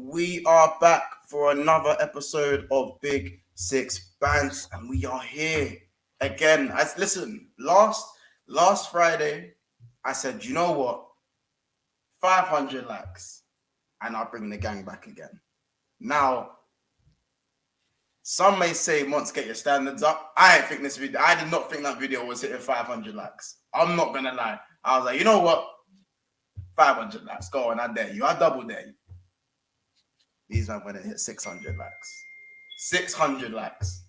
We are back for another episode of Big Six Bands, and we are here again. Listen, last Friday, I said, you know what? 500 likes, and I'll bring the gang back again. Now, some may say, Monts, get your standards up. I did not think that video was hitting 500 likes. I'm not gonna lie. I was like, you know what? 500 likes. Go on, I dare you. I double dare you. These men went and hit 600 likes. 600 likes.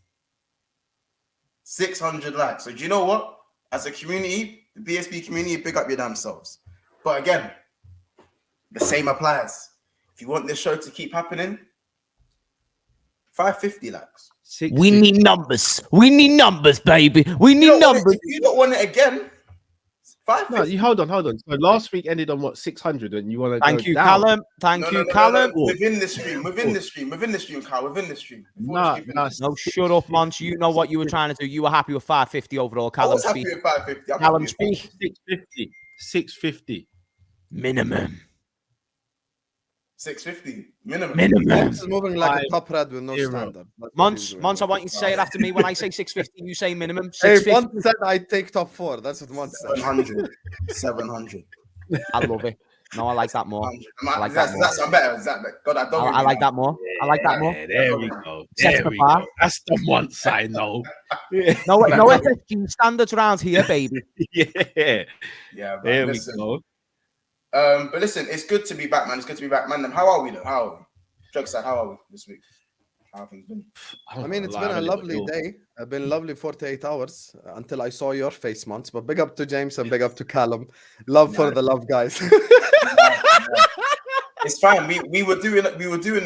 600 likes. So do you know what? As a community, the BSB community, pick up your damn selves. But again, the same applies. If you want this show to keep happening, 550 likes. We need numbers. We need numbers, baby. We need numbers. If you don't want it again, 550. No, you hold on. So last week ended on what, 600, and you want to Thank go you, down? Callum. Thank you, Callum. Within the stream, Kyle, within the stream. No, shut up, Monts. You know what you were trying to do. You were happy with 550 overall. I was happy with 550. Callum, speak. 650. 650. Minimum. 650 minimum. Monts is moving like a top red with no standard. Monts, I want you to say it after me. When I say 650, you say minimum. Hey, Monts said I take top 4. That's what Monts said. 700. I love it. No, I like that more. I like that more. That's better. God, I like that more. I like that more. There we go. Sets the bar. That's the one side, no. No FSG standards around here, baby. Yeah. There we go. But listen, it's good to be back, man. It's good to be back, man. How are we though? How are we? Jokes aside, how are we this week? How have things been? I mean, it's been a lovely day. It's been lovely 48 hours until I saw your face, Monts. But big up to James and big up to Callum. Love for the love, guys. It's fine. We were doing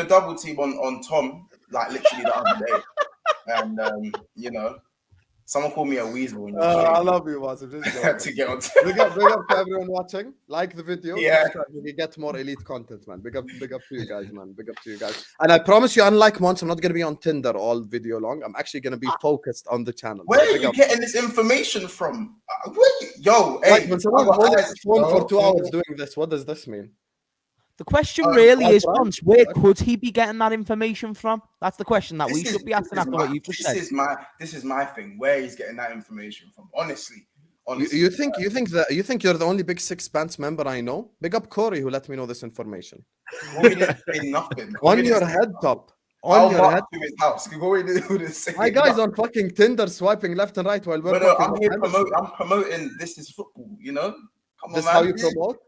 a double team on Tom, like literally the other day, and you know. Someone called me a weasel. I love you, Monts. To get on. Big up to everyone watching. Like the video. Yeah. We get more elite content, man. Big up to you guys, man. Big up to you guys. And I promise you, unlike Monts, I'm not gonna be on Tinder all video long. I'm actually gonna be focused on the channel. Where are you getting this information from? Hey, when someone holds his phone for 2 hours doing this, what does this mean? The question really is, Monts, where could he be getting that information from? That's the question that we should be asking after what you've just said. This is my thing. Where he's getting that information from? Honestly. You think you're the only Big Six Bands member I know? Big up Corey who let me know this information. Nothing. On your head top. On your head to his house. My guy's on fucking Tinder swiping left and right while we're I'm promoting this is football, you know? Come on, this man. how you promote?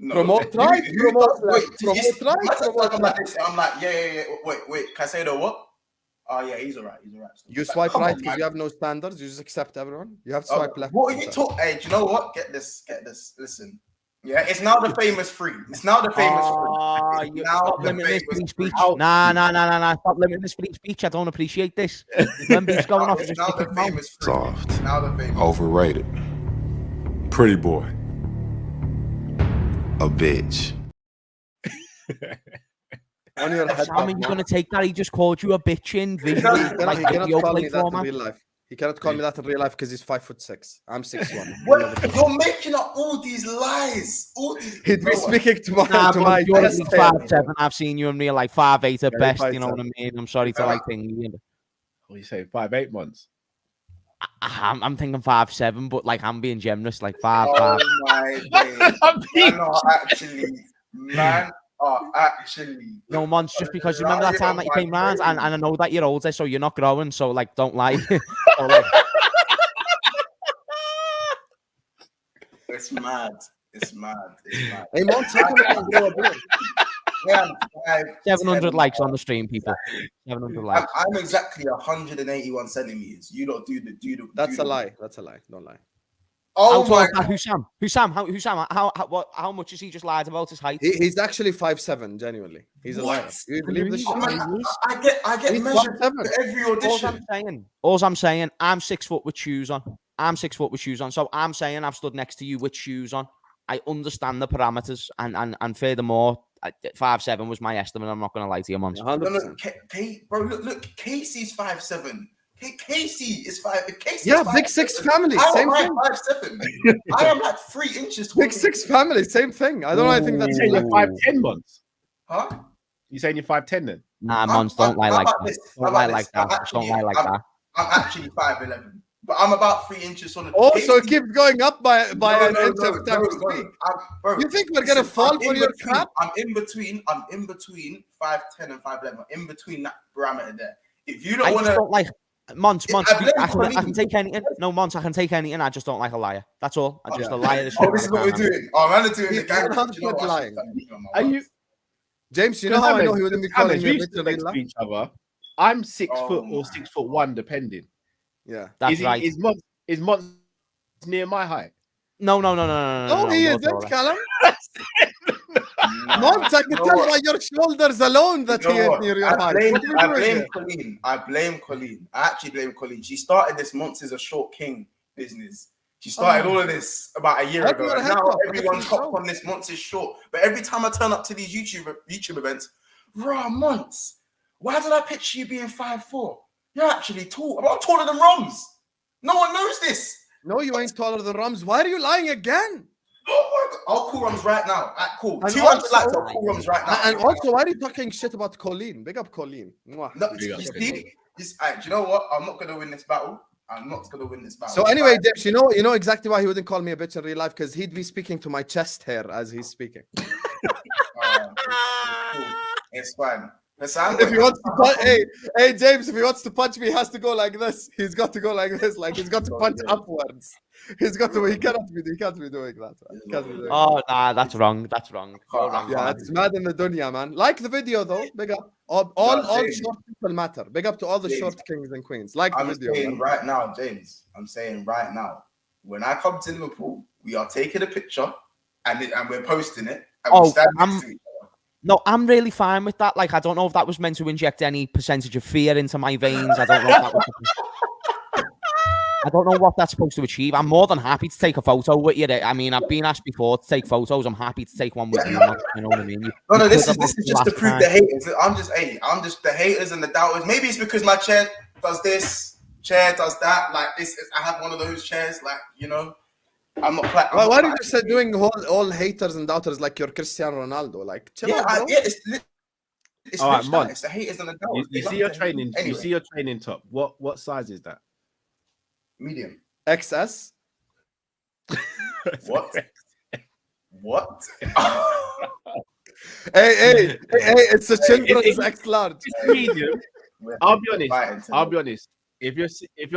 No, promote right. I'm like, yeah. Wait. Caicedo, what? Oh yeah, he's alright. You swipe right because you have no standards. You just accept everyone. You have to swipe left. What are you talking? Hey, do you know what? Get this. Listen. Yeah, it's now the famous free. Stop limiting this free speech. Nah. Stop limiting this free speech. I don't appreciate this. When beef's going off, it's now the famous free. Soft. Now the famous. Overrated. Pretty boy. A bitch. On your head. How are you going to take that? He just called you a bitch in visually. He cannot call me that in real life. He cannot call me that in real life because he's 5'6". I'm 6'1". You're making up all these lies. He'd be speaking to my you're best 5'7". I've seen you in real life 5'8" at best. You know what I mean? I'm sorry to like things. What you say? 5'8" months. I'm thinking 5'7", but like I'm being generous, like 5'5". Oh my days. Man are actually. No, Monts, just because you remember that time that you came round, and I know that you're older, so you're not growing, so like don't lie. It's mad. Hey, Monts, how come I can grow a beard? Yeah, 700 likes on the stream, people. 700 likes. I'm exactly 181 centimeters. You don't do the. That's a lie. Don't lie. Oh my God. Husam, how much has he just lied about his height? He's actually 5'7", genuinely. He's a liar. You believe this shit? I get measured for every audition. All I'm saying, I'm 6 foot with shoes on. So I'm saying I've stood next to you with shoes on. I understand the parameters, and furthermore, 5'7" was my estimate. I'm not going to lie to you, Monts. No, bro, look, Casey's 5'7". Casey is 5. If Casey Yeah, is 5'7", big 6 family, how same am thing. I 5'7"? I am like 3 inches taller. Big 6 family, same thing. I don't know. I think that's You saying you're 5'10", Monts? Huh? You saying you're 5'10" then? Nah, Monts, don't lie like that. Don't lie like that. Don't lie like that. I'm actually 5'11", but I'm about 3 inches taller. Oh, so Casey- it keeps going up by an No, inch every time you speak. Bro, You think we're gonna fall for your crap? I'm in between 5'10" and 5'11". I'm in between that parameter there. If you I don't just want to, don't like Monts. I blame I can Colleen. take anything. No, Monts, I can take anything. I just don't like a liar. That's all. I just Yeah. a liar. Is oh, this is what we're doing. Oh, man, are doing the He's gang. 100% You know what? I lying. should be on my Are words. you? James, you know how I know he wouldn't be calling we you a used bitch to in next real to life? each other. I'm 6 Oh foot or my 6'1", depending. Yeah. That's right. Is Monts near my height? No. No, he you're isn't, taller. Callum. Nah, Monts, I can you know tell what? by your shoulders alone that You he know ain't what? near your I height. blame, What are we I doing blame here? Colleen. I blame Colleen. I actually blame Colleen. She started this Monts is a short king business. She started all of this about a year Why ago. do you And have now to? everyone's Rightfully hopped so. on this Monts is short. But every time I turn up to these YouTube events, raw Monts, why did I picture you being 5'4"? You're actually tall. I'm taller than Roms. No one knows this. No, you ain't taller than Rums. Why are you lying again? Oh my God. I'll call Roms right now. Cool. And 200 also- likes, I'll call Roms right now. And also, why are you talking shit about Colleen? Big up Colleen. Mwah. No, Big up, you big see, do you know what? I'm not gonna win this battle. I'm not gonna win this battle. So anyway, James, you know exactly why he wouldn't call me a bitch in real life, because he'd be speaking to my chest hair as he's speaking. Cool. It's fine. Listen, If he wants to punch, hey James, if he wants to punch me, he has to go like this. He's got to go like this, like he's got to punch upwards. He can't be doing that. Man. He can't be doing that. Oh, nah, that's wrong. That's wrong. You're wrong. Yeah, it's mad in the dunya, man. Like the video though, big up. All short people matter. Big up to all the James, short kings and queens. Like the I'm video. saying Man. right now, James. I'm saying right now, when I come to Liverpool, we are taking a picture and we're posting it. And we stand next to each other. No, I'm really fine with that. Like, I don't know if that was meant to inject any percentage of fear into my veins. I don't know if that was. I don't know what that's supposed to achieve. I'm more than happy to take a photo with you. I mean, I've been asked before to take photos. I'm happy to take one with you. You know what I mean? No, this is just to prove the haters. I'm just the haters and the doubters. Maybe it's because my chair does this, chair does that. Like this, I have one of those chairs. Like I'm not. Why are you just doing all haters and doubters like you're Cristiano Ronaldo? Like, chill out, bro. It's all right, Monts. It's the haters and the doubters. You see your training. Anyway. You see your training top. What size is that? Medium. XS. What? What? hey! It's a children's X large. Medium. I'll be honest. If you're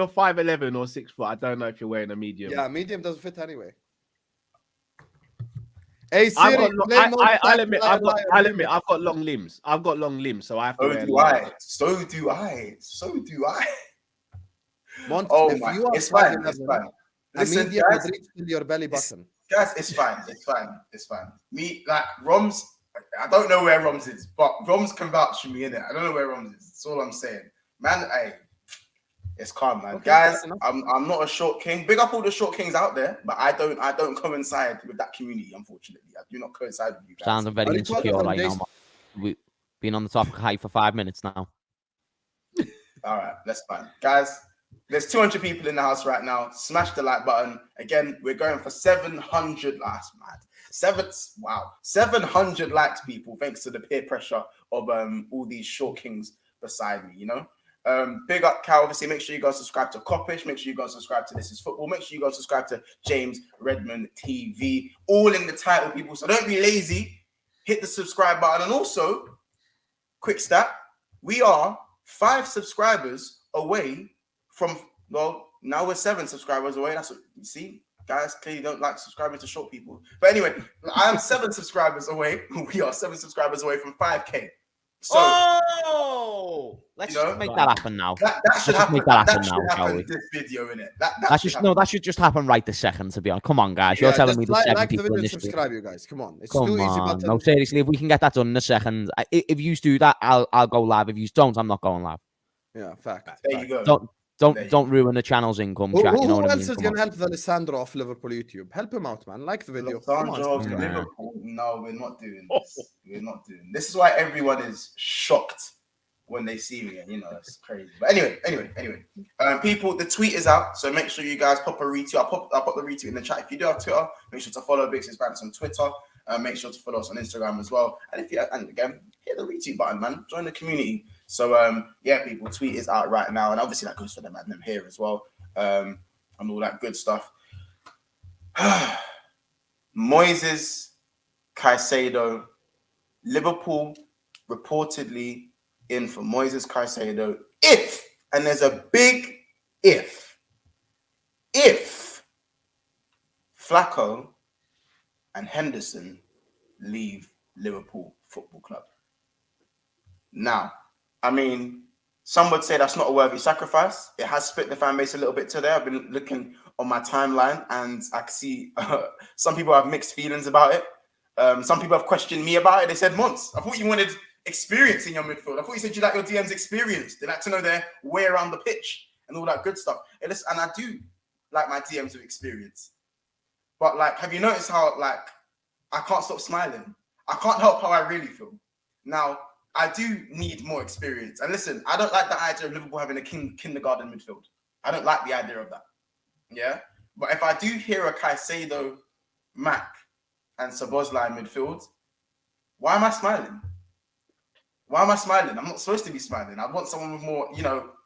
5'11" or 6 foot, I don't know if you're wearing a medium. Yeah, medium doesn't fit anyway. Hey, Siri, I'll admit, I've got long limbs. So I have to wear. So do I. Monts, Oh if my! you are It's fine. Listen, Medium guys, reach to your belly button. Guys, it's fine. Me, like Roms, I don't know where Roms is, but Roms can vouch for me, innit? I don't know where Roms is. That's all I'm saying, man. Hey, it's calm, man. Okay, guys, I'm not a short king. Big up all the short kings out there, but I don't coincide with that community. Unfortunately, I do not coincide with you guys. Sounding very insecure right now. We've been on the topic of height for 5 minutes now. All right, that's fine, guys. There's 200 people in the house right now. Smash the like button. Again, we're going for 700 likes, man. 700 likes, people, thanks to the peer pressure of all these short kings beside me, you know. Big up Cal, obviously. Make sure you guys subscribe to KOPISH. Make sure you guys subscribe to This Is Football. Make sure you guys subscribe to James Redmond TV. All in the title, people. So don't be lazy. Hit the subscribe button. And also, quick stat, we are 5 subscribers away from, well, now we're 7 subscribers away. That's what you see. Guys clearly don't like subscribing to short people. But anyway, I am 7 subscribers away. We are 7 subscribers away from 5K. So, let's just make that happen now. That should happen. That should happen in this video, innit? That should just happen right this second, to be honest. Come on, guys. You're telling me the 7 people in this subscribe, you guys. Come on. It's Come too easy. on. No, seriously, if we can get that done in a second. If you do that, I'll go live. If you don't, I'm not going live. Yeah, fact. There you go. Don't ruin the channel's income, chat. You know what I mean? Who else is going to help the Alessandro off Liverpool YouTube? Help him out, man. Like the video. Alessandro of Liverpool. No, we're not doing this. We're not doing this. This is why everyone is shocked when they see me, and it's crazy. But anyway, people, the tweet is out, so make sure you guys pop a retweet. I'll pop the retweet in the chat. If you do have Twitter, make sure to follow Big Six Bands on Twitter. Make sure to follow us on Instagram as well. And again, hit the retweet button, man. Join the community. So people, tweet is out right now, and obviously that goes for them and them here as well, and all that good stuff. Moises Caicedo, Liverpool reportedly in for Moises Caicedo if, and there's a big if Flacco and Henderson leave Liverpool Football Club. Now, I mean, some would say that's not a worthy sacrifice. It has split the fan base a little bit today. I've been looking on my timeline, and I can see some people have mixed feelings about it. Some people have questioned me about it. They said, Monts, I thought you wanted experience in your midfield. I thought you said you like your DMs experience. They like to know their way around the pitch and all that good stuff. And I do like my DMs with experience. But, like, have you noticed how, like, I can't stop smiling? I can't help how I really feel. Now, I do need more experience. And listen, I don't like the idea of Liverpool having a kindergarten midfield. I don't like the idea of that. Yeah? But if I do hear a Caicedo, Mac, and Szoboszlai midfield, why am I smiling? Why am I smiling? I'm not supposed to be smiling. I want someone with more,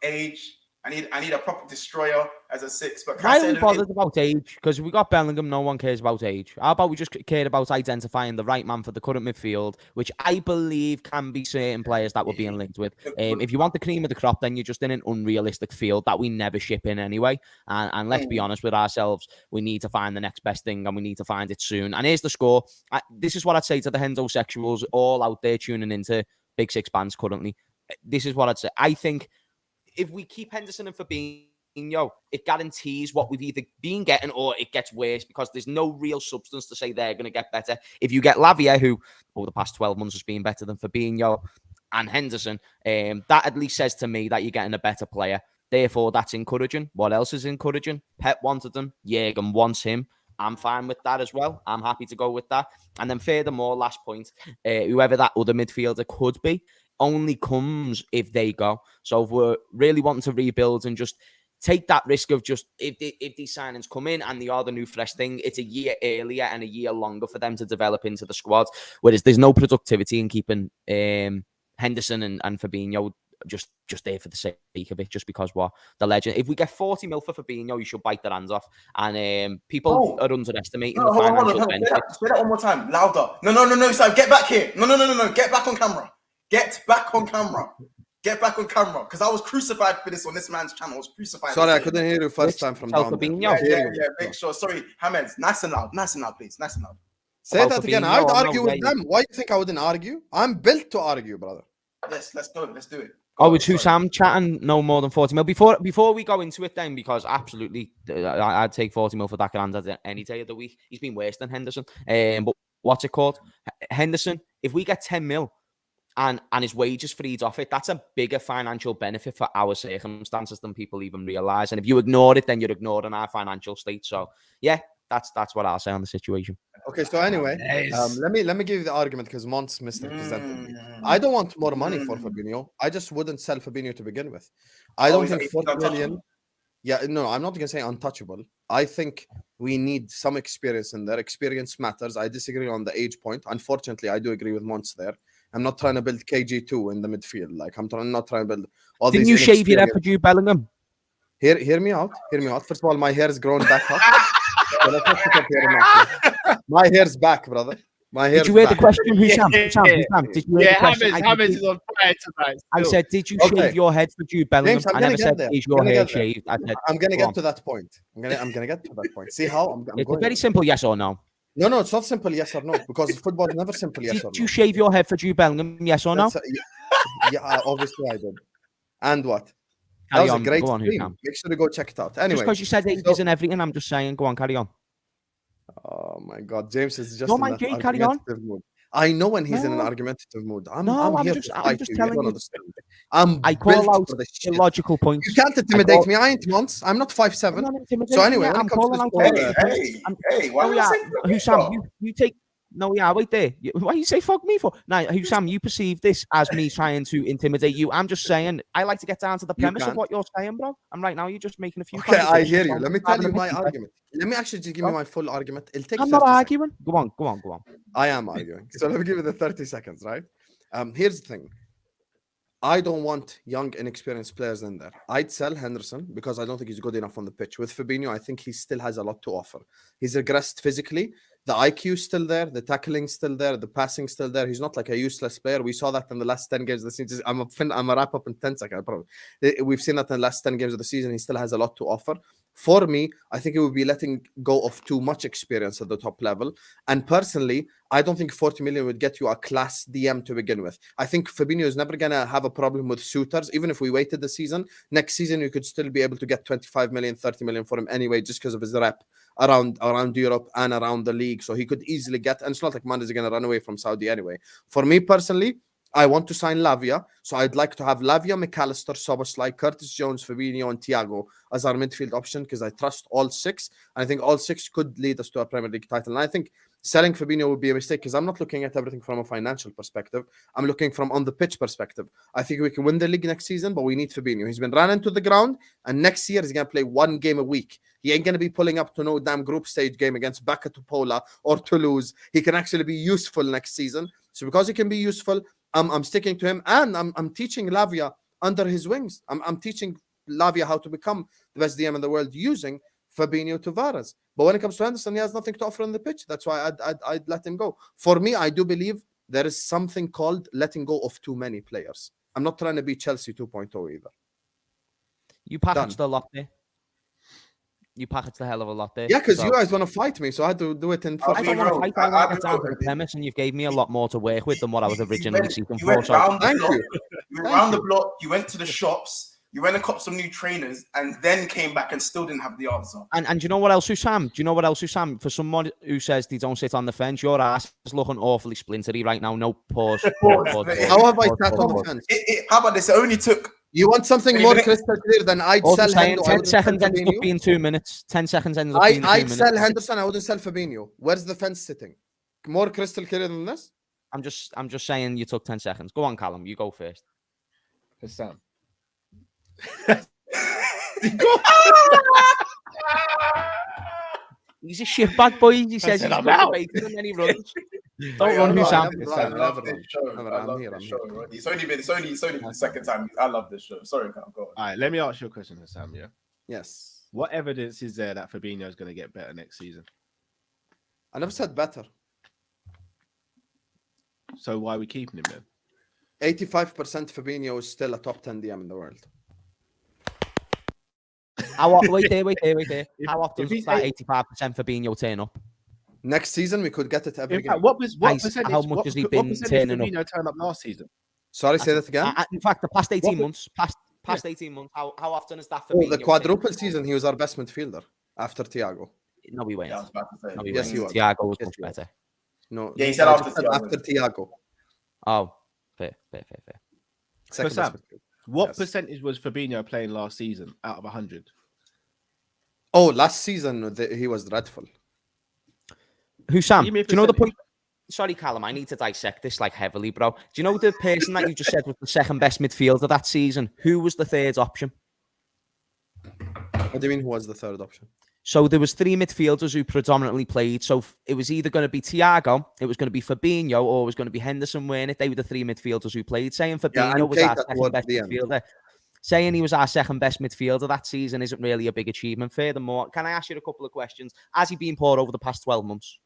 age. I need a proper destroyer as a 6. But why are we bothered about age? Because we got Bellingham, no one cares about age. How about we just care about identifying the right man for the current midfield, which I believe can be certain players that we're being linked with. If you want the cream of the crop, then you're just in an unrealistic field that we never ship in anyway. And let's be honest with ourselves, we need to find the next best thing, and we need to find it soon. And here's the score. This is what I'd say to the Hendo-sexuals all out there tuning into Big Six Bands currently. This is what I'd say. I think if we keep Henderson and Fabinho, it guarantees what we've either been getting or it gets worse, because there's no real substance to say they're going to get better. If you get Lavia, who over the past 12 months has been better than Fabinho and Henderson, that at least says to me that you're getting a better player. Therefore, that's encouraging. What else is encouraging? Pep wanted them. Jürgen wants him. I'm fine with that as well. I'm happy to go with that. And then furthermore, last point, whoever that other midfielder could be, only comes if they go. So if we're really wanting to rebuild and just take that risk of just if these signings come in and they are the new fresh thing, it's a year earlier and a year longer for them to develop into the squad. Whereas there's no productivity in keeping Henderson and Fabinho just there for the sake of it, just because what the legend. If we get 40 mil for Fabinho, you should bite their hands off. And people are underestimating the financial benefits. Say that one more time, louder. No. So get back here. No. Get back on camera. Get back on camera. Get back on camera. Because I was crucified for this on this man's channel. I was crucified. Sorry, I couldn't hear you first time from down there. Yeah. Make sure. Sorry, Hamed. Nice and loud, please. Nice and loud. Say that again. I would argue with them. Why do you think I wouldn't argue? I'm built to argue, brother. Yes, let's go. Let's do it. Oh, it's HUSAM chatting no more than 40 mil. Before we go into it then, because absolutely, I'd take 40 mil for Dakaranz any day of the week. He's been worse than Henderson. But what's it called? Henderson, if we get 10 mil, and his wages freed off it, that's a bigger financial benefit for our circumstances than people even realise. And if you ignore it, then you're ignoring our financial state. So, yeah, that's what I'll say on the situation. Okay, so anyway, let me give you the argument, because Monts misrepresented me. I don't want more money for Fabinho. I just wouldn't sell Fabinho to begin with. I don't think 40 million. Yeah, no, I'm not going to say untouchable. I think we need some experience in there. Experience matters. I disagree on the age point. Unfortunately, I do agree with Monts there. I'm not trying to build KG2 in the midfield. Like, not trying to build all these. Didn't you shave your head for Jude Bellingham? Hear me out. First of all, my hair's grown back up. So let's not put up here. My hair's back, brother. My hair's Did you hear back. the question, Husam? Did you hear the question? Hammond is on fire tonight. I said, did you shave your head for Jude Bellingham? James, I never said, is your hair shaved? I said, I'm going to get to that point. I'm gonna get to that point. See how it's a very simple yes or no. No, it's not simple yes or no, because football is never simple yes or no. Did you shave your head for Jude Bellingham, yes or no? Yeah, obviously I did. And what? That was a great stream. Make sure to go check it out. Anyway, just because you said ages and everything, I'm just saying, go on, carry on. Oh my God, James is just in an argumentative mood. I know when he's in an argumentative mood. I'm just telling you. I call out illogical points. You can't intimidate me. I ain't Monts. I'm not 5'7". So anyway, when it comes to hey, why are you saying Husam, you take No, yeah, wait there. Why you say fuck me for? Now, Husam, you perceive this as me trying to intimidate you. I'm just saying, I like to get down to the premise of what you're saying, bro. And right now, you're just making a few. Okay, I hear you. Let me tell you my argument. Let me actually just give you my full argument. It'll take. I'm not arguing. Go on. I am arguing. So let me give you the 30 seconds, right? Here's the thing. I don't want young, inexperienced players in there. I'd sell Henderson because I don't think he's good enough on the pitch. With Fabinho, I think he still has a lot to offer. He's regressed physically. The IQ is still there. The tackling still there. The passing still there. He's not like a useless player. We saw that in the last 10 games of the season. I'm a wrap up in 10 seconds. Probably. We've seen that in the last 10 games of the season. He still has a lot to offer. For me, I think it would be letting go of too much experience at the top level. And personally, I don't think 40 million would get you a class DM to begin with. I think Fabinho is never going to have a problem with suitors. Even if we waited the season, next season, you could still be able to get 25 million, 30 million for him anyway, just because of his rep around Europe and around the league. So he could easily get, and it's not like Monday is going to run away from Saudi anyway. For me personally, I want to sign Lavia, so I'd like to have Lavia, McAllister, Szoboszlai, Curtis Jones, Fabinho, and Thiago as our midfield option because I trust all six. And I think all six could lead us to a Premier League title. And I think selling Fabinho would be a mistake because I'm not looking at everything from a financial perspective. I'm looking from on the pitch perspective. I think we can win the league next season, but we need Fabinho. He's been run into the ground, and next year he's going to play one game a week. He ain't going to be pulling up to no damn group stage game against Bacca Topola or Toulouse. He can actually be useful next season. So because he can be useful, I'm sticking to him, and I'm teaching Lavia under his wings. I'm teaching Lavia how to become the best DM in the world using Fabinho Tavares. But when it comes to Henderson, he has nothing to offer on the pitch. That's why I'd let him go. For me, I do believe there is something called letting go of too many players. I'm not trying to be Chelsea 2.0 either. You packaged a lot there. You packaged a hell of a lot there. Yeah, because you guys want to fight me, so I had to do it in. I don't want to fight. I want to get down to the premise, and you've gave me a lot more to work with than what I was originally seeking for. So thank you. You went round the block. You went to the shops. You went and copped some new trainers, and then came back and still didn't have the answer. And you know what else, Husam? Do you know what else, Husam? For someone who says they don't sit on the fence, your ass is looking awfully splintery right now. No pause. How have I sat on the fence? How about this? It only took. You want something more crystal clear than I'd sell Hendo? 10 seconds ends up being 2 minutes. 10 seconds ends up being 2 minutes. I'd sell Henderson. I wouldn't sell Fabinho. Where's the fence sitting? More crystal clear than this? I'm just saying you took 10 seconds. Go on, Callum. You go first. Husam. He's a shitbag, boy. He says he's motivated and then he runs. Don't run, Husam. I love this show. It's only the second time. I love this show. Sorry, Callum. Go on. All right, let me ask you a question, Husam. Yeah. Yes. What evidence is there that Fabinho is going to get better next season? I never said better. So why are we keeping him then? 85% Fabinho is still a top 10 DM in the world. Wait there. How often does that 85% Fabinho turn up? Next season, we could get it every game. What percentage? How much has he been turning up? Fabinho turn up last season? Sorry, say that again. In fact, the past 18 months, past 18 months, how often is that Fabinho? The quadruple season, he was our best midfielder after Thiago. No, we weren't. Yeah, I was about to say. No, we yes, weren't. he was. Thiago was much better. No, yeah, he said after Thiago. Oh, fair. What percentage was Fabinho playing last season out of 100? Oh, last season he was dreadful. Husam, do you know the point? Sorry, Callum, I need to dissect this like heavily, bro. Do you know the person that you just said was the second best midfielder that season? Who was the third option? What do you mean? Who was the third option? So there was 3 midfielders who predominantly played. So it was either going to be Thiago, it was going to be Fabinho, or it was going to be Henderson, weren't it? They were the 3 midfielders who played. Saying Fabinho was our second best midfielder. Saying he was our second best midfielder that season isn't really a big achievement. Furthermore, can I ask you a couple of questions? Has he been poor over the past 12 months?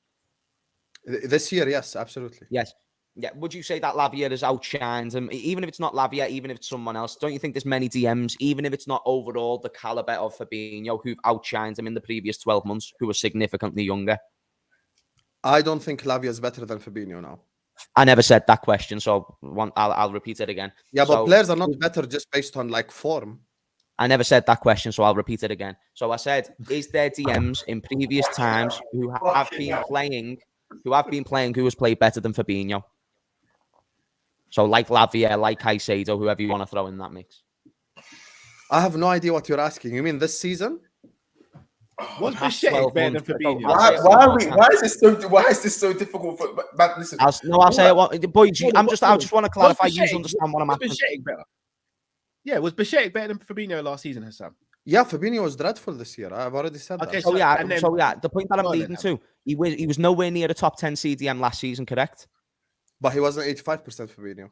This year, yes, absolutely. Yes. Yeah. Would you say that Lavia has outshined him? Even if it's not Lavia, even if it's someone else, don't you think there's many DMs, even if it's not overall the caliber of Fabinho, who've outshined him in the previous 12 months, who are significantly younger? I don't think Lavia is better than Fabinho now. I never said that question, so I'll repeat it again. Yeah, but players are not better just based on like form. I never said that question, so I'll repeat it again. So I said, is there DMs in previous times who have been playing who has played better than Fabinho? So like Lavia, like Caicedo, whoever you want to throw in that mix. I have no idea what you're asking. You mean this season? Was Bichette better than Fabinho? Why is this so difficult? But listen, I'll say it. Boys, I just want to clarify. You understand what I'm asking? Was Bichette better than Fabinho last season, Hussam? Yeah, Fabinho was dreadful this year. I've already said that. So the point that I'm leading to, he was nowhere near a top 10 CDM last season, correct? But he wasn't 85% Fabinho.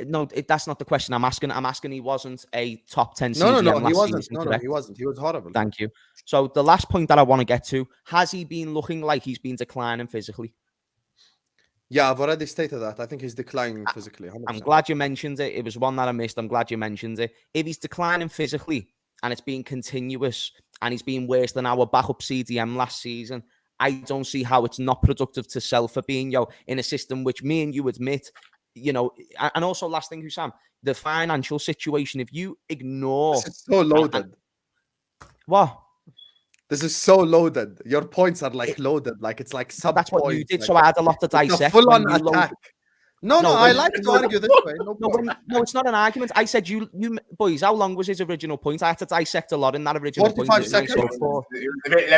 No, that's not the question I'm asking. I'm asking he wasn't a top 10 CDM No, he last wasn't. season, No, he wasn't. He was horrible. Thank you. So the last point that I want to get to, has he been looking like he's been declining physically? Yeah, I've already stated that. I think he's declining physically. 100%. I'm glad you mentioned it. It was one that I missed. I'm glad you mentioned it. If he's declining physically and it's been continuous and he's been worse than our backup CDM last season, I don't see how it's not productive to sell Fabinho in a system which me and you admit, you know, and also last thing, Husam, the financial situation, if you ignore... This is so loaded. What? This is so loaded. Your points are like loaded. Like it's like sub. That's what you did. Like, so I had a lot to dissect. Full-on attack. No, I like to argue this way. No, it's not an argument. I said you boys. How long was his original point? I had to dissect a lot in that original 45 point. seconds. It was a bit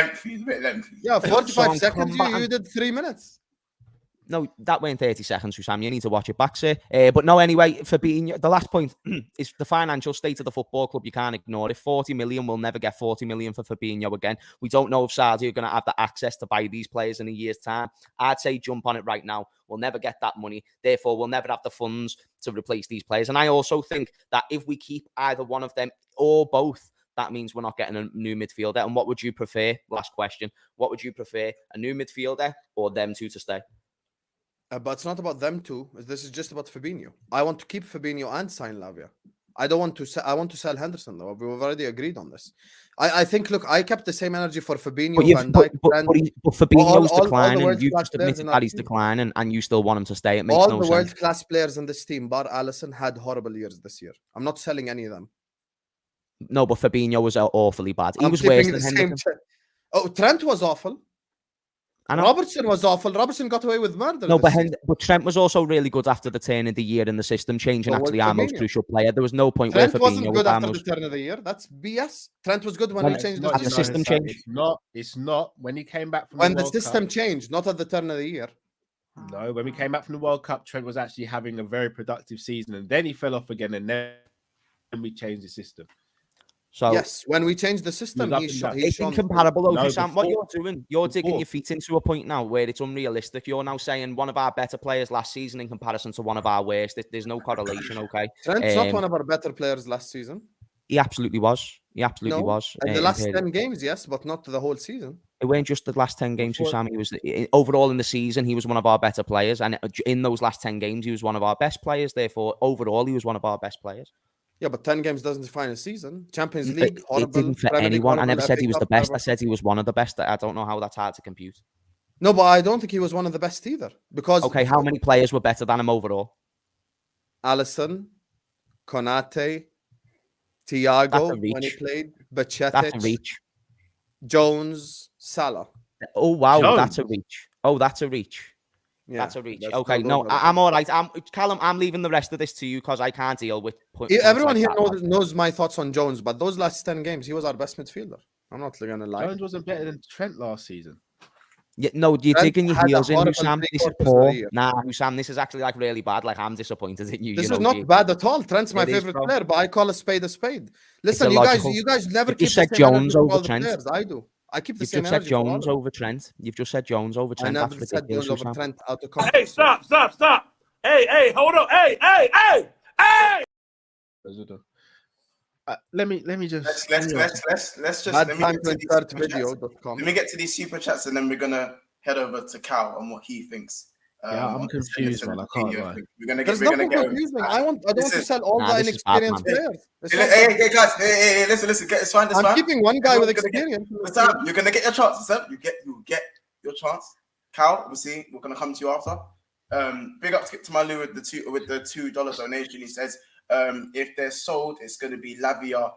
lengthy. Yeah, 45 seconds. You did 3 minutes. No, that went 30 seconds, Husam. You need to watch it back, sir. But no, anyway, Fabinho, the last point is the financial state of the football club. You can't ignore it. 40 million, we'll never get 40 million for Fabinho again. We don't know if Saudi are going to have the access to buy these players in a year's time. I'd say jump on it right now. We'll never get that money. Therefore, we'll never have the funds to replace these players. And I also think that if we keep either one of them or both, that means we're not getting a new midfielder. And what would you prefer? Last question. What would you prefer? A new midfielder or them two to stay? But it's not about them two. This is just about Fabinho. I want to keep Fabinho and sign Lavia. I don't want to sell. I want to sell Henderson though. We've already agreed on this. I think. Look, I kept the same energy for Fabinho. But Fabinho's declining. You just admitted that he's declining, and you still want him to stay. It makes no sense. All the world-class players in this team, bar Alisson, had horrible years this year. I'm not selling any of them. No, but Fabinho was awfully bad. He was worse than Henderson. Trent was awful. Robertson was awful. Robertson got away with murder. No, but Trent was also really good after the turn of the year in the system, changing actually our most crucial player. There was no point Trent where Fabinho wasn't good after the turn of the year. That's BS. Trent was good when he changed the system. Changed. It's not when he came back from when the system changed, not at the turn of the year. No, when we came back from the World Cup, Trent was actually having a very productive season, and then he fell off again, and then we changed the system. So yes, when we changed the system, it's incomparable though, Sam. What you're doing, you're digging your feet into a point now where it's unrealistic. You're now saying one of our better players last season in comparison to one of our worst. There's no correlation, okay? Trent's not one of our better players last season. He absolutely was. He absolutely was. In the last 10 games, yes, but not the whole season. It weren't just the last 10 games, Sam. He was overall in the season. He was one of our better players, and in those last 10 games, he was one of our best players. Therefore, overall, he was one of our best players. Yeah, but 10 games doesn't define a season. Champions League, horrible. It didn't for anyone. I never said he was the best. I said he was one of the best. I don't know how that's hard to compute. No, but I don't think he was one of the best either. Because okay, how many players were better than him overall? Alisson, Konate, Thiago when he played, Bacetic, Jones, Salah. Oh wow, Jones. That's a reach. Oh, that's a reach. Yeah, that's a reach. Okay, no, I'm all right. Callum, I'm leaving the rest of this to you because I can't deal with. Everyone here knows my thoughts on Jones, but those last 10 games, he was our best midfielder. I'm not going to lie. Jones wasn't better than Trent last season. Yeah, no, you're digging your heels in, Husam. This is poor. Nah, Husam, this is actually like really bad. Like I'm disappointed in you. This is not bad at all. Trent's my favorite player, but I call a spade a spade. Listen, you guys never keep the same Jones over Trent. I do. I keep the same. You've just said Jones over Trent. You've just said Jones over Trent. I never said Jones over Trent out of context. Hey, stop. Hey, hold on. Hey. Let me just let me get to these super chats and then we're gonna head over to Cal on what he thinks. Yeah, I'm confused, man. I can't lie. We're gonna get confusing. I don't want to sell all the inexperienced players. Hey, guys. Hey, listen. It's fine. I'm keeping one guy with experience. You're gonna get your chance. You get your chance. Cal, obviously, we're gonna come to you after. Big up to Malu with the $2 donation. He says, if they're sold, it's gonna be Lavia,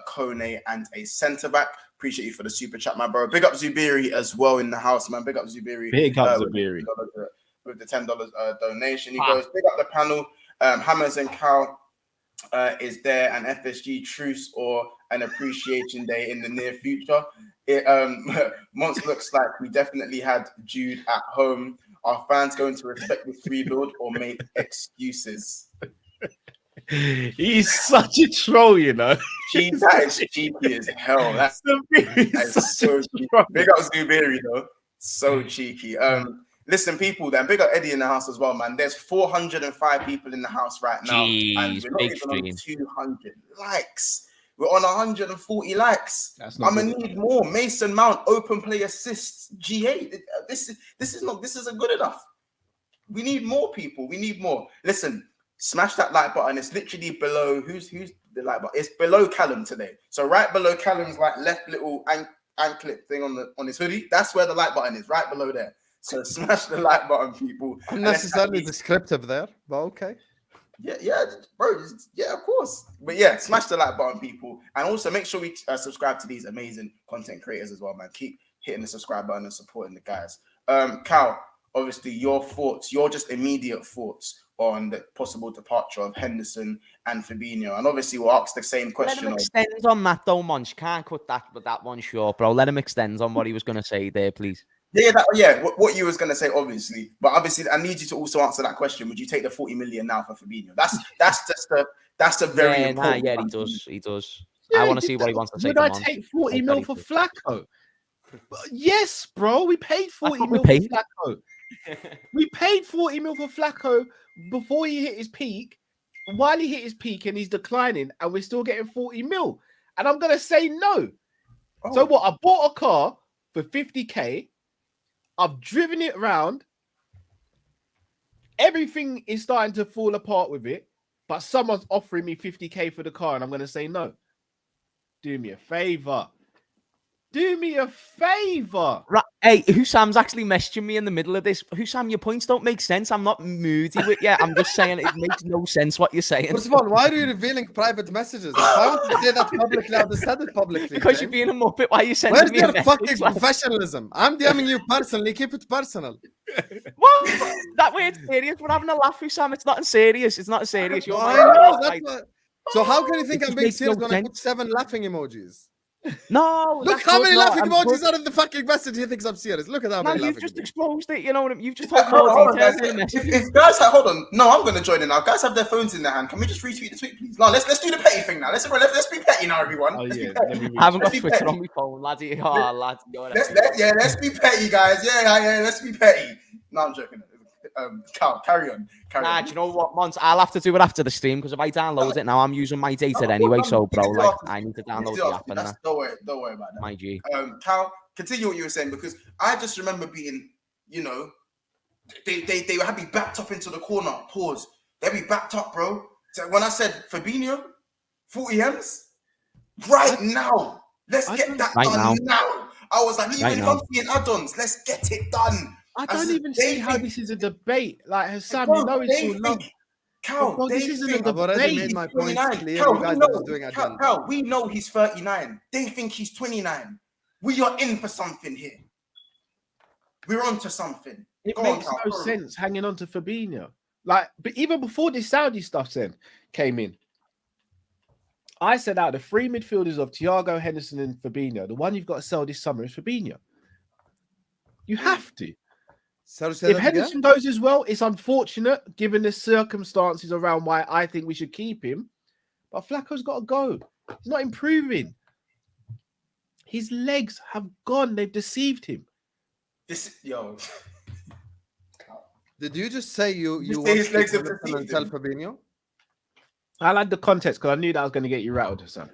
Kone, and a centre back. Appreciate you for the super chat, my bro. Big up Zubiri as well in the house, man. Big up Zubiri. Big up Zubiri. With the $10 donation. He goes, big up the panel. Hammers and Cal. Is there an FSG truce or an appreciation day in the near future? Monts looks like we definitely had Jude at home. Are fans going to respect this rebuild or make excuses? He's such a troll, you know. That is cheeky as hell. That's so cheeky. Big up Zuberi though. So cheeky. Listen, people, then big up Eddie in the house as well, man. There's 405 people in the house right now, and we're not even on 200 likes. We're on 140 likes. I'm gonna need more. Mason Mount, open play assists, G8. This isn't good enough. We need more people. We need more. Listen, smash that like button. It's literally below. Who's the like button? It's below Callum today. So right below Callum's like left little anklet thing on his hoodie. That's where the like button is, right below there. So smash the like button, people. Unnecessarily descriptive there, but okay. Yeah, bro. Yeah, of course. But yeah, smash the like button, people. And also make sure we subscribe to these amazing content creators as well, man. Keep hitting the subscribe button and supporting the guys. Cal, obviously your just immediate thoughts on the possible departure of Henderson and Fabinho. And obviously we'll ask the same question. Let him extend on that though, Monch. Can't cut that one short, bro. Let him extend on what he was going to say there, please. What you was going to say, obviously. But obviously, I need you to also answer that question. Would you take the 40 million now for Fabinho? That's a very important he does. Yeah, I want to see what he wants to say. Would I take 40 mil for Flacco? Yes, bro. We paid 40 mil for Flacco. We paid 40 mil for Flacco before he hit his peak. While he hit his peak and he's declining, and we're still getting 40 mil. And I'm going to say no. Oh. So what? I bought a car for 50k. I've driven it around. Everything is starting to fall apart with it, but someone's offering me 50k for the car, and I'm going to say no. Do me a favor. Do me a favor. Right. Hey, Husam's actually messaging me in the middle of this. Husam, your points don't make sense. I'm not moody with you. I'm just saying it makes no sense what you're saying. First of all, why are you revealing private messages? If I want to say that publicly, I'll just say it publicly. Because you're being a muppet. Why are you sending me a message? Where's your fucking professionalism? I'm DMing you personally. Keep it personal. What? That way it's serious. We're having a laugh, Husam. It's not serious. It's not serious. You're So how can you think I'm being serious when I put 7 laughing emojis? No, look how many laughing emojis are in the fucking message. He thinks I'm serious. Look at that. Man, you've just exposed it. You know what I mean? You've just told more details. If guys have, hold on. No, I'm going to join in now. Guys have their phones in their hand. Can we just retweet the tweet, please? No, let's do the petty thing now. Let's be petty now, everyone. Oh, yeah. I haven't got Twitter on my phone, laddie. Oh, lads. Let's be petty, guys. Yeah. Let's be petty. No, I'm joking. Cal, carry on. Do you know what, Monts? I'll have to do it after the stream because if I download it now, I'm using my data anyway. So, bro, I need to download the app. Don't worry about that. My G. Cal, continue what you were saying because I just remember being, they would have me backed up into the corner. Pause. They'd be backed up, bro. So when I said Fabinho, 40 M's, right now, let's get that done now. I was like, even monthly and add-ons, let's get it done. I don't even see how this is a debate. Like HUSAM, you know it's all love. Cal, this isn't a debate. I've already made my point clear. Cal, we know he's 39. They think he's 29. We are in for something here. We're on to something. It makes no sense hanging on to Fabinho. But even before this Saudi stuff came in, I said out the 3 midfielders of Thiago, Henderson, and Fabinho, the one you've got to sell this summer is Fabinho. You have to. If Henderson goes as well, it's unfortunate given the circumstances around why I think we should keep him. But Flacco's got to go. He's not improving. His legs have gone. They've deceived him. Did you just say you want his legs have deceived him? Fabinho? I like the context because I knew that was going to get you rattled, son.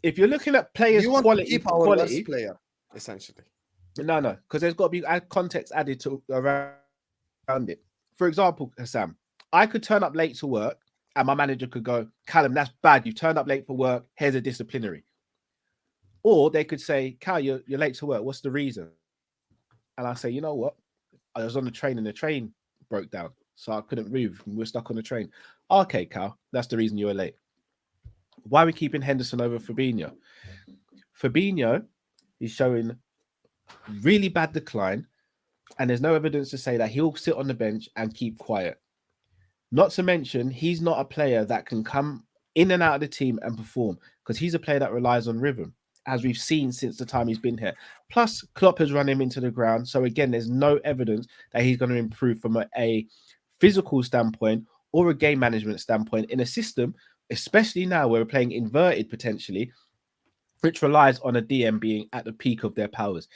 If you're looking at players' you want quality, to keep our best player, essentially. No, because there's got to be context added to around it. For example, HUSAM, I could turn up late to work and my manager could go, Callum, that's bad. You turned up late for work. Here's a disciplinary. Or they could say, Cal, you're late to work. What's the reason? And I say, you know what? I was on the train and the train broke down. So I couldn't move. We're stuck on the train. Okay, Cal, that's the reason you were late. Why are we keeping Henderson over Fabinho? Fabinho is showing really bad decline, and there's no evidence to say that he'll sit on the bench and keep quiet. Not to mention, he's not a player that can come in and out of the team and perform because he's a player that relies on rhythm, as we've seen since the time he's been here. Plus, Klopp has run him into the ground. So again, there's no evidence that he's going to improve from a physical standpoint or a game management standpoint in a system, especially now where we're playing inverted potentially, which relies on a DM being at the peak of their powers.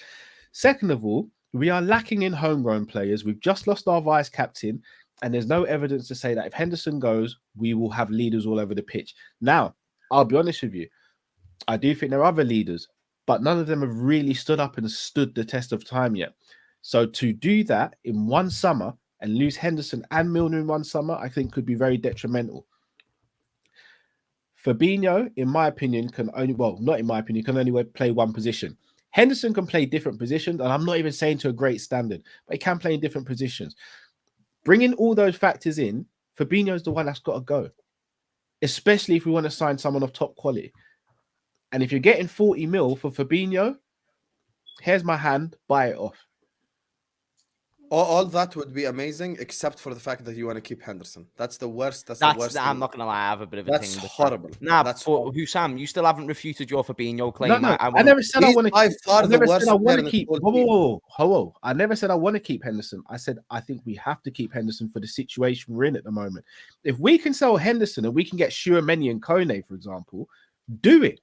Second of all, we are lacking in homegrown players. We've just lost our vice captain, and there's no evidence to say that if Henderson goes, we will have leaders all over the pitch. Now, I'll be honest with you. I do think there are other leaders, but none of them have really stood up and stood the test of time yet. So to do that in one summer and lose Henderson and Milner in one summer, I think could be very detrimental. Fabinho, in my opinion, can only, well, not in my opinion, can only play one position. Henderson can play different positions, and I'm not even saying to a great standard, but he can play in different positions. Bringing all those factors in, Fabinho is the one that's got to go, especially if we want to sign someone of top quality. And if you're getting 40 mil for Fabinho, here's my hand, buy it off. All that would be amazing, except for the fact that you want to keep Henderson. That's the worst. That's the worst. I'm not gonna lie. I have a bit of a That's thing. horrible. Nah, that's but Husam, you still haven't refuted your Fabinho claim. No, I never said I want to keep. I never said I want to keep. Whoa. I never said I want to keep Henderson. I said I think we have to keep Henderson for the situation we're in at the moment. If we can sell Henderson and we can get Tchouaméni and Kone, for example, do it.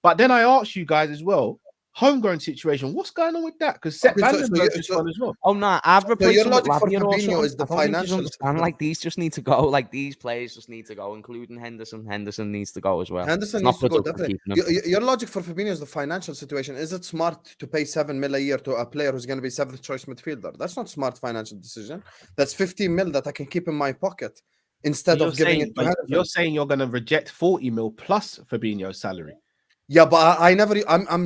But then I asked you guys as well, homegrown situation. What's going on with that? Because Sepp Vandenberg is one as well. Oh no, I've replaced your logic for Fabinho is the financial. Like these just need to go. Like these players just need to go, including Henderson. Henderson needs to go as well. Henderson needs to go. Definitely. Your logic for Fabinho is the financial situation. Is it smart to pay 7 mil a year to a player who's going to be 7th choice midfielder? That's not smart financial decision. That's 15 mil that I can keep in my pocket instead of giving it to Henderson. You're saying you're going to reject 40 mil plus Fabinho's salary. Yeah, but I'm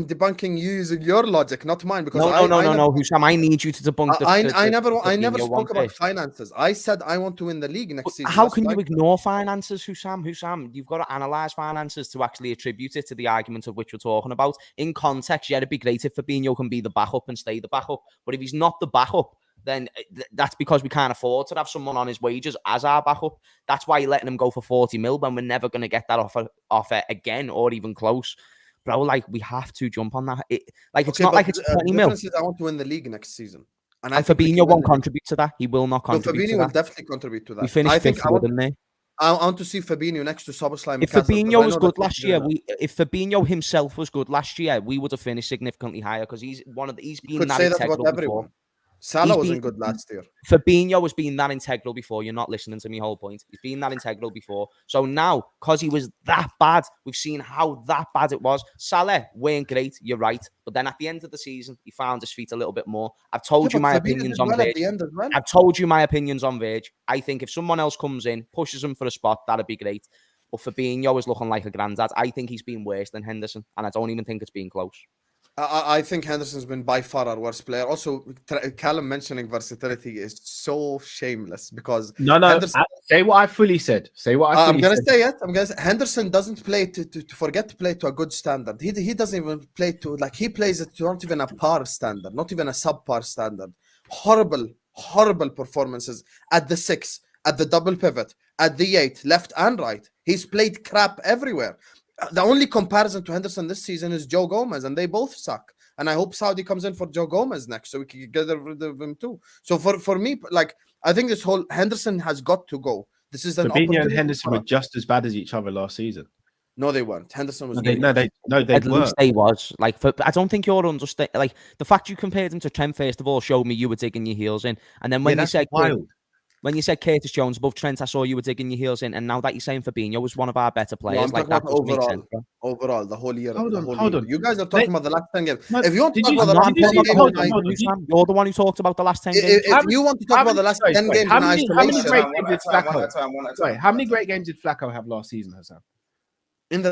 debunking you using your logic, not mine. Because no, Husam, I need you to debunk. I never spoke about finances. I said I want to win the league next season. How can you ignore finances, Husam? You've got to analyze finances to actually attribute it to the argument of which we're talking about. In context, yeah, it'd be great if Fabinho can be the backup and stay the backup. But if he's not the backup, then that's because we can't afford to have someone on his wages as our backup. That's why you're letting him go for 40 mil when we're never going to get that offer again or even close. Bro, like, we have to jump on that. It's not like it's 20 mil. I want to win the league next season. And Fabinho won't contribute to that. He will not contribute to that. Fabinho will definitely contribute to that. We finished fifth, didn't they? I want to see Fabinho next to Soboslai. If Fabinho was good last year, if Fabinho himself was good last year, we would have finished significantly higher because he's been that integral before. Salah wasn't good last year. Fabinho has been that integral before. You're not listening to me, whole point. He's been that integral before. So now, because he was that bad, we've seen how that bad it was. Salah weren't great, you're right. But then at the end of the season, he found his feet a little bit more. I've told you my opinions on Verge. I've told you my opinions on Verge. I think if someone else comes in, pushes him for a spot, that'd be great. But Fabinho is looking like a granddad. I think he's been worse than Henderson, and I don't even think it's been close. I think Henderson's been by far our worst player. Also, Callum mentioning versatility is so shameless because say what I fully said. I'm gonna say it. Henderson doesn't play to forget to play to a good standard. He doesn't even play to he plays it to not even a par standard, not even a subpar standard. Horrible performances at the 6, at the double pivot, at the 8, left and right. He's played crap everywhere. The only comparison to Henderson this season is Joe Gomez, and they both suck. And I hope Saudi comes in for Joe Gomez next, so we can get rid of him too. So for me, I think this whole Henderson has got to go. This is an Fabinho and Henderson were just as bad as each other last season. No, they weren't. Henderson was. They at least they was. I don't think you're understand. The fact you compared him to Trent first of all showed me you were digging your heels in, and then when you said wild. When you said Curtis Jones above Trent, I saw you were digging your heels in. And now that you're saying Fabinho was one of our better players, that overall, the whole year. Hold on. You guys are talking about the last 10 games. If you want to talk about the last 10 games, you're the one who talked about the last 10 games. If you want to talk about the last 10 games in isolation, how many great games did Flacco have last season, Hassan? In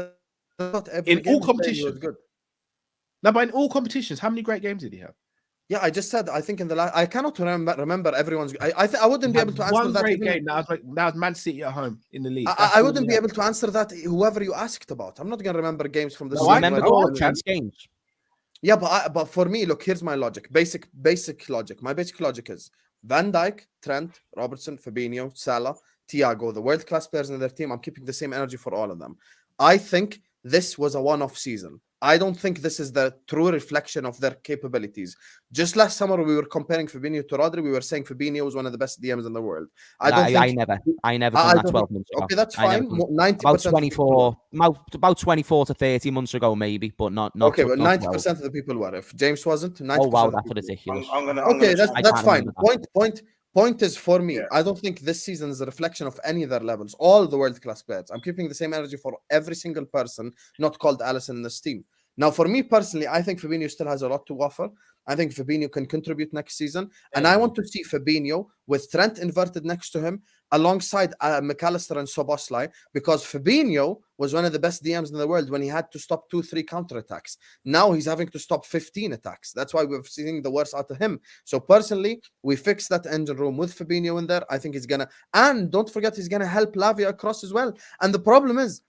all competitions. No, but in all competitions, how many great games did he have? Yeah, I just said I think in the last I cannot remember everyone's. I wouldn't be able to answer one that. Great game. Now it's Man City at home in the league. I wouldn't be able to answer that. Whoever you asked about, I'm not going to remember games from the. I remember all chance games. Yeah, but for me, look, here's my logic. Basic logic. My basic logic is Van Dijk, Trent, Robertson, Fabinho, Salah. Thiago, the world-class players in their team. I'm keeping the same energy for all of them. I think this was a one-off season. I don't think this is the true reflection of their capabilities. Just last summer, we were comparing Fabinho to Rodri. We were saying Fabinho was one of the best DMs in the world. I never done that 12 months ago. Okay, that's fine. 90% about 24, about 24 to 30 months ago, maybe, but not. Okay, but 90% of the people were. If James wasn't, 90%. Oh wow, that's ridiculous. Okay, that's fine. Point is for me. I don't think this season is a reflection of any of their levels. All the world-class players. I'm keeping the same energy for every single person not called Allison in this team. Now, for me personally, I think Fabinho still has a lot to offer. I think Fabinho can contribute next season. And I want to see Fabinho with Trent inverted next to him alongside McAllister and Szoboszlai, because Fabinho was one of the best DMs in the world when he had to stop 2-3 counterattacks. Now he's having to stop 15 attacks. That's why we're seeing the worst out of him. So personally, we fixed that engine room with Fabinho in there. I think he's going to, and don't forget, he's going to help Lavia across as well. And the problem is,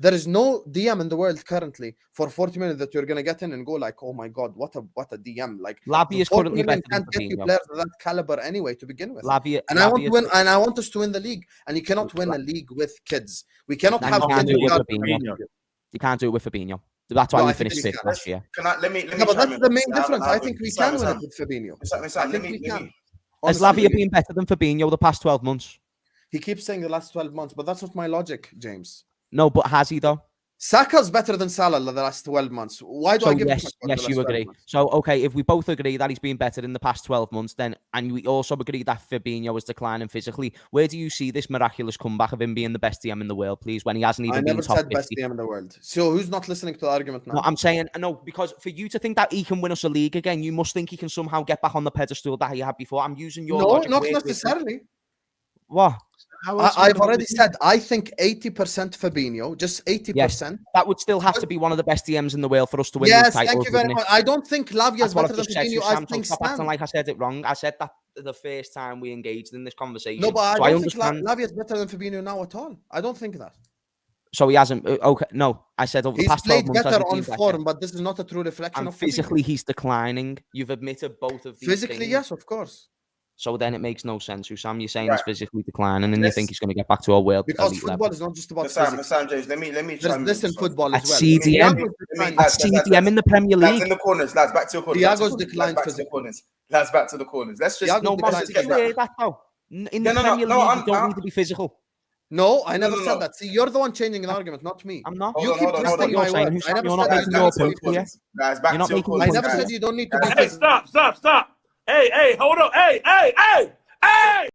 there is no DM in the world currently for 40 million that you're going to get in and go like, oh my God, what a DM. Like, Lavia is currently better than can't get you players of that caliber anyway to begin with. Lavia, and I want to win, and I want us to win the league. And you cannot win a league with kids. We cannot have kids. You can't do it with Fabinho. That's why we finished sixth last year. Let me but that's the main difference. I think we can win it with Fabinho. Has Lavia been better than Fabinho the past 12 months? He keeps saying the last 12 months, but that's not my logic, James. No, but has he though? Saka's better than Salah the last 12 months. Why do I give yes, you agree. So, okay, if we both agree that he's been better in the past 12 months, then, and we also agree that Fabinho is declining physically, where do you see this miraculous comeback of him being the best DM in the world, please, when he hasn't even been top 50? I never said best DM in the world. So who's not listening to the argument now? No, I'm saying, no, because for you to think that he can win us a league again, you must think he can somehow get back on the pedestal that he had before. I'm using your logic. No, not necessarily. What? I've already said, I think 80% Fabinho, just 80%. Yes, that would still have to be one of the best DMs in the world for us to win yes, titles. Thank you very much. I don't think Lavia is better than Fabinho. I think stop acting like I said it wrong. I said that the first time we engaged in this conversation. No, but I don't think Lavia is better than Fabinho now at all. I don't think that. So he hasn't. Okay, no, I said over the past 12 months. He's played better on form, but this is not a true reflection of physically, he's declining. You've admitted both of these physically, things. yes, of course. So then it makes no sense. HUSAM, you're saying he's physically declining, and you think he's going to get back to a world because football level. Is not just about physics. James, let me. There's in football as well. CDM, CDM in the Premier League. Lads in the corners, lads, back to the corners. Thiago's declined physically. Lads, back to the corners. Let's just no more that though. In the Premier League, you don't need to be physical. No, I never said that. See, you're the one changing the argument, not me. I'm not. You keep twisting my words. I never said that. Guys, back to your corners. I never said you don't need to be physical. Hey, stop. Hey, hold on. Hey!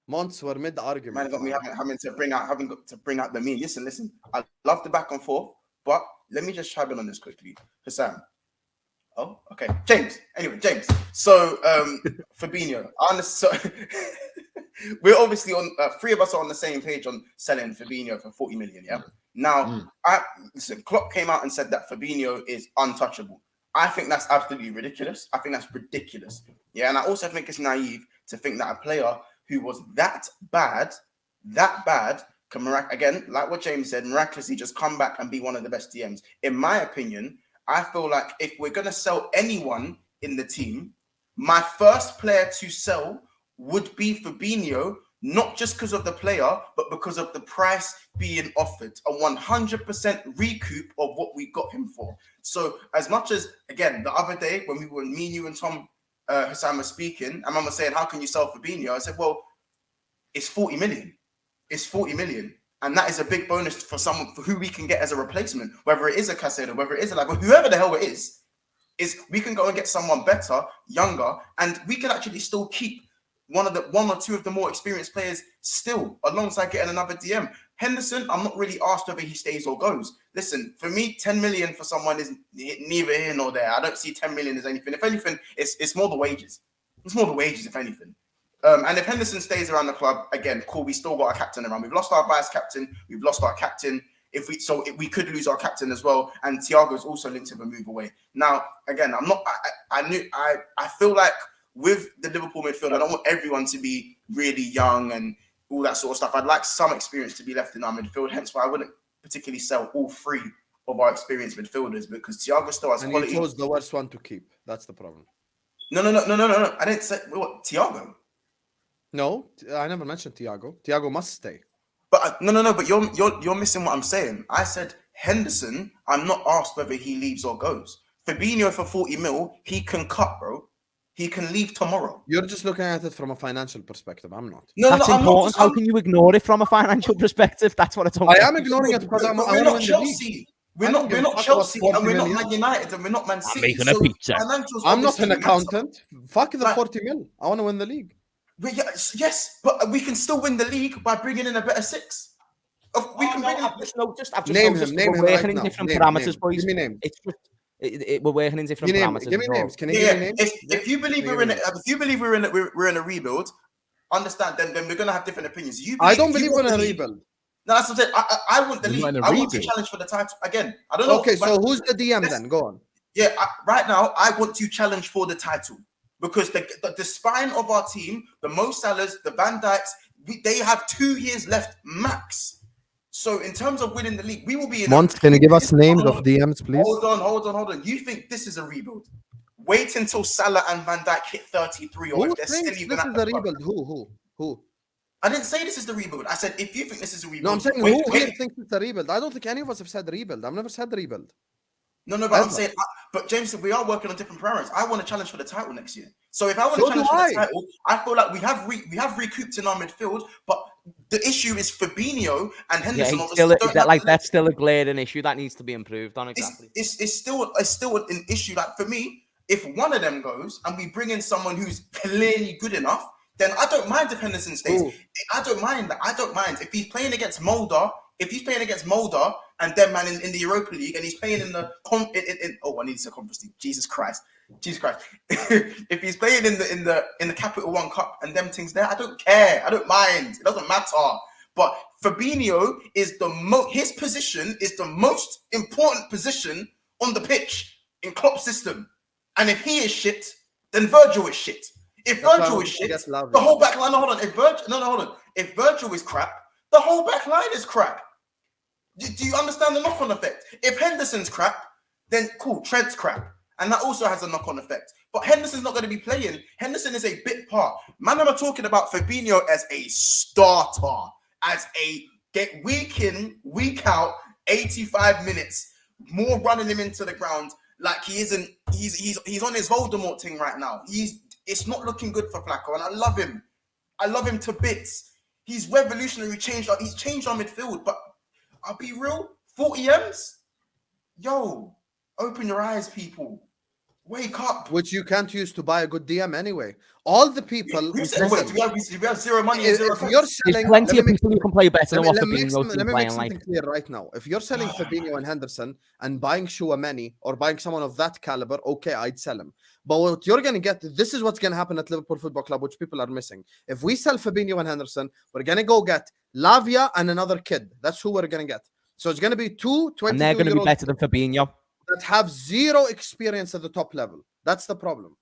Monts were mid argument. Man, got me having to bring out the meme. Listen. I love the back and forth, but let me just chime in on this quickly. HUSAM. Oh, okay. James. So, Fabinho. We're obviously on. Three of us are on the same page on selling Fabinho for 40 million. Yeah. Now, listen. Klopp came out and said that Fabinho is untouchable. I think that's absolutely ridiculous. I think that's ridiculous. Yeah, and I also think it's naive to think that a player who was that bad, can again, like what James said, miraculously just come back and be one of the best DMs. In my opinion, I feel like if we're gonna sell anyone in the team, my first player to sell would be Fabinho, not just because of the player, but because of the price being offered, a 100% recoup of what we got him for. So as much as, again, the other day when me, you and Tom HUSAM were speaking, and Mama saying, how can you sell Fabinho? I said, well, it's 40 million. It's 40 million. And that is a big bonus for someone for who we can get as a replacement, whether it is a Caicedo, whether it is a whoever the hell it is we can go and get someone better, younger, and we can actually still keep one or two of the more experienced players still alongside getting another DM. Henderson, I'm not really asked whether he stays or goes. Listen, for me, 10 million for someone is neither here nor there. I don't see 10 million as anything. If anything, it's more the wages. It's more the wages, if anything. And if Henderson stays around the club, again, cool, we still got a captain around. We've lost our vice captain. We've lost our captain. If we could lose our captain as well. And Thiago's also linked to a move away. Now, again, I feel like with the Liverpool midfield, I don't want everyone to be really young and all that sort of stuff. I'd like some experience to be left in our midfield. Hence why I wouldn't particularly sell all three of our experienced midfielders, because Thiago still has quality. And you chose the worst one to keep. That's the problem. No. I didn't say what Thiago. No, I never mentioned Thiago. Thiago must stay. But no. But you're missing what I'm saying. I said Henderson. I'm not asked whether he leaves or goes. Fabinho for 40 mil, he can cut, bro. He can leave tomorrow. You're just looking at it from a financial perspective. I'm not. No, That's I'm important. not. How can you ignore it from a financial perspective? That's what I don't. I am ignoring it because I'm we're not win Chelsea. We're not Chelsea, and we're not Man United, and we're not Man City. making a pizza. I'm not an accountant. Fuck the 40 mil. I want to win the league. Yes, but we can still win the league by bringing in a better six. We can bring in. I've just noticed Name him we're working right in now. different Name, parameters, boys. Give me names. It's just we're working in different parameters. Give me names. Can you give me names? If you believe we're in a rebuild, understand. Then we're gonna have different opinions. I don't believe we're in a rebuild. No, that's what I'm saying. I want the league. I want to challenge for the title again. I don't know. Okay, so who's the DM then? Go on. Yeah, right now I want to challenge for the title because the spine of our team, the Mo Salahs, the Van Dijks, they have 2 years left max. So in terms of winning the league, we will be in. Monts, can you give us names of DMs, please? Hold on. You think this is a rebuild? Wait until Salah and Van Dijk hit 33, or Who if they're still thinks even this at is the a club. rebuild? Who? I didn't say this is the rebuild. I said if you think this is a rebuild. No, I'm saying wait. who here thinks it's a rebuild? I don't think any of us have said rebuild. I've never said rebuild. No, but I'm saying, but James, we are working on different parameters. I want to challenge for the title next year. So if I want to challenge for the title, I feel like we have recouped in our midfield, but the issue is Fabinho and Henderson. That's still a glaring issue that needs to be improved on. Exactly. It's still an issue. Like for me, if one of them goes and we bring in someone who's clearly good enough, then I don't mind if Henderson stays. Ooh. I don't mind if he's playing against Mulder. If he's playing against Mulder and them man in the Europa League, and he's playing in the I need to say Conference League. Jesus Christ. If he's playing in the Capital One Cup and them things there, I don't care. I don't mind. It doesn't matter. But Fabinho is his position is the most important position on the pitch in Klopp's system. And if he is shit, then Virgil is shit. If Virgil is shit, the whole back line. Hold on. If Virgil is crap, the whole back line is crap. Do you understand the knock-on effect? If Henderson's crap, then cool, Trent's crap. And that also has a knock-on effect. But Henderson's not going to be playing. Henderson is a bit part. Man, I'm talking about Fabinho as a starter, as a get week in, week out, 85 minutes, more running him into the ground. Like he isn't, he's on his Voldemort thing right now. It's not looking good for Flacco, and I love him. I love him to bits. He's revolutionary, he's changed our midfield, but I'll be real, 40 M's? Yo, open your eyes, people. Wake up. Which you can't use to buy a good DM anyway. All the people... we have zero money and zero... There's plenty of people who can play better than what Fabinho's Let me make something clear right now. If you're selling Fabinho and Henderson and buying Chouameni or buying someone of that caliber, okay, I'd sell him. But what you're going to get, this is what's going to happen at Liverpool Football Club, which people are missing. If we sell Fabinho and Henderson, we're going to go get Lavia and another kid. That's who we're going to get. So it's going to be 22 and they're going to be better than Fabinho. That have zero experience at the top level. That's the problem.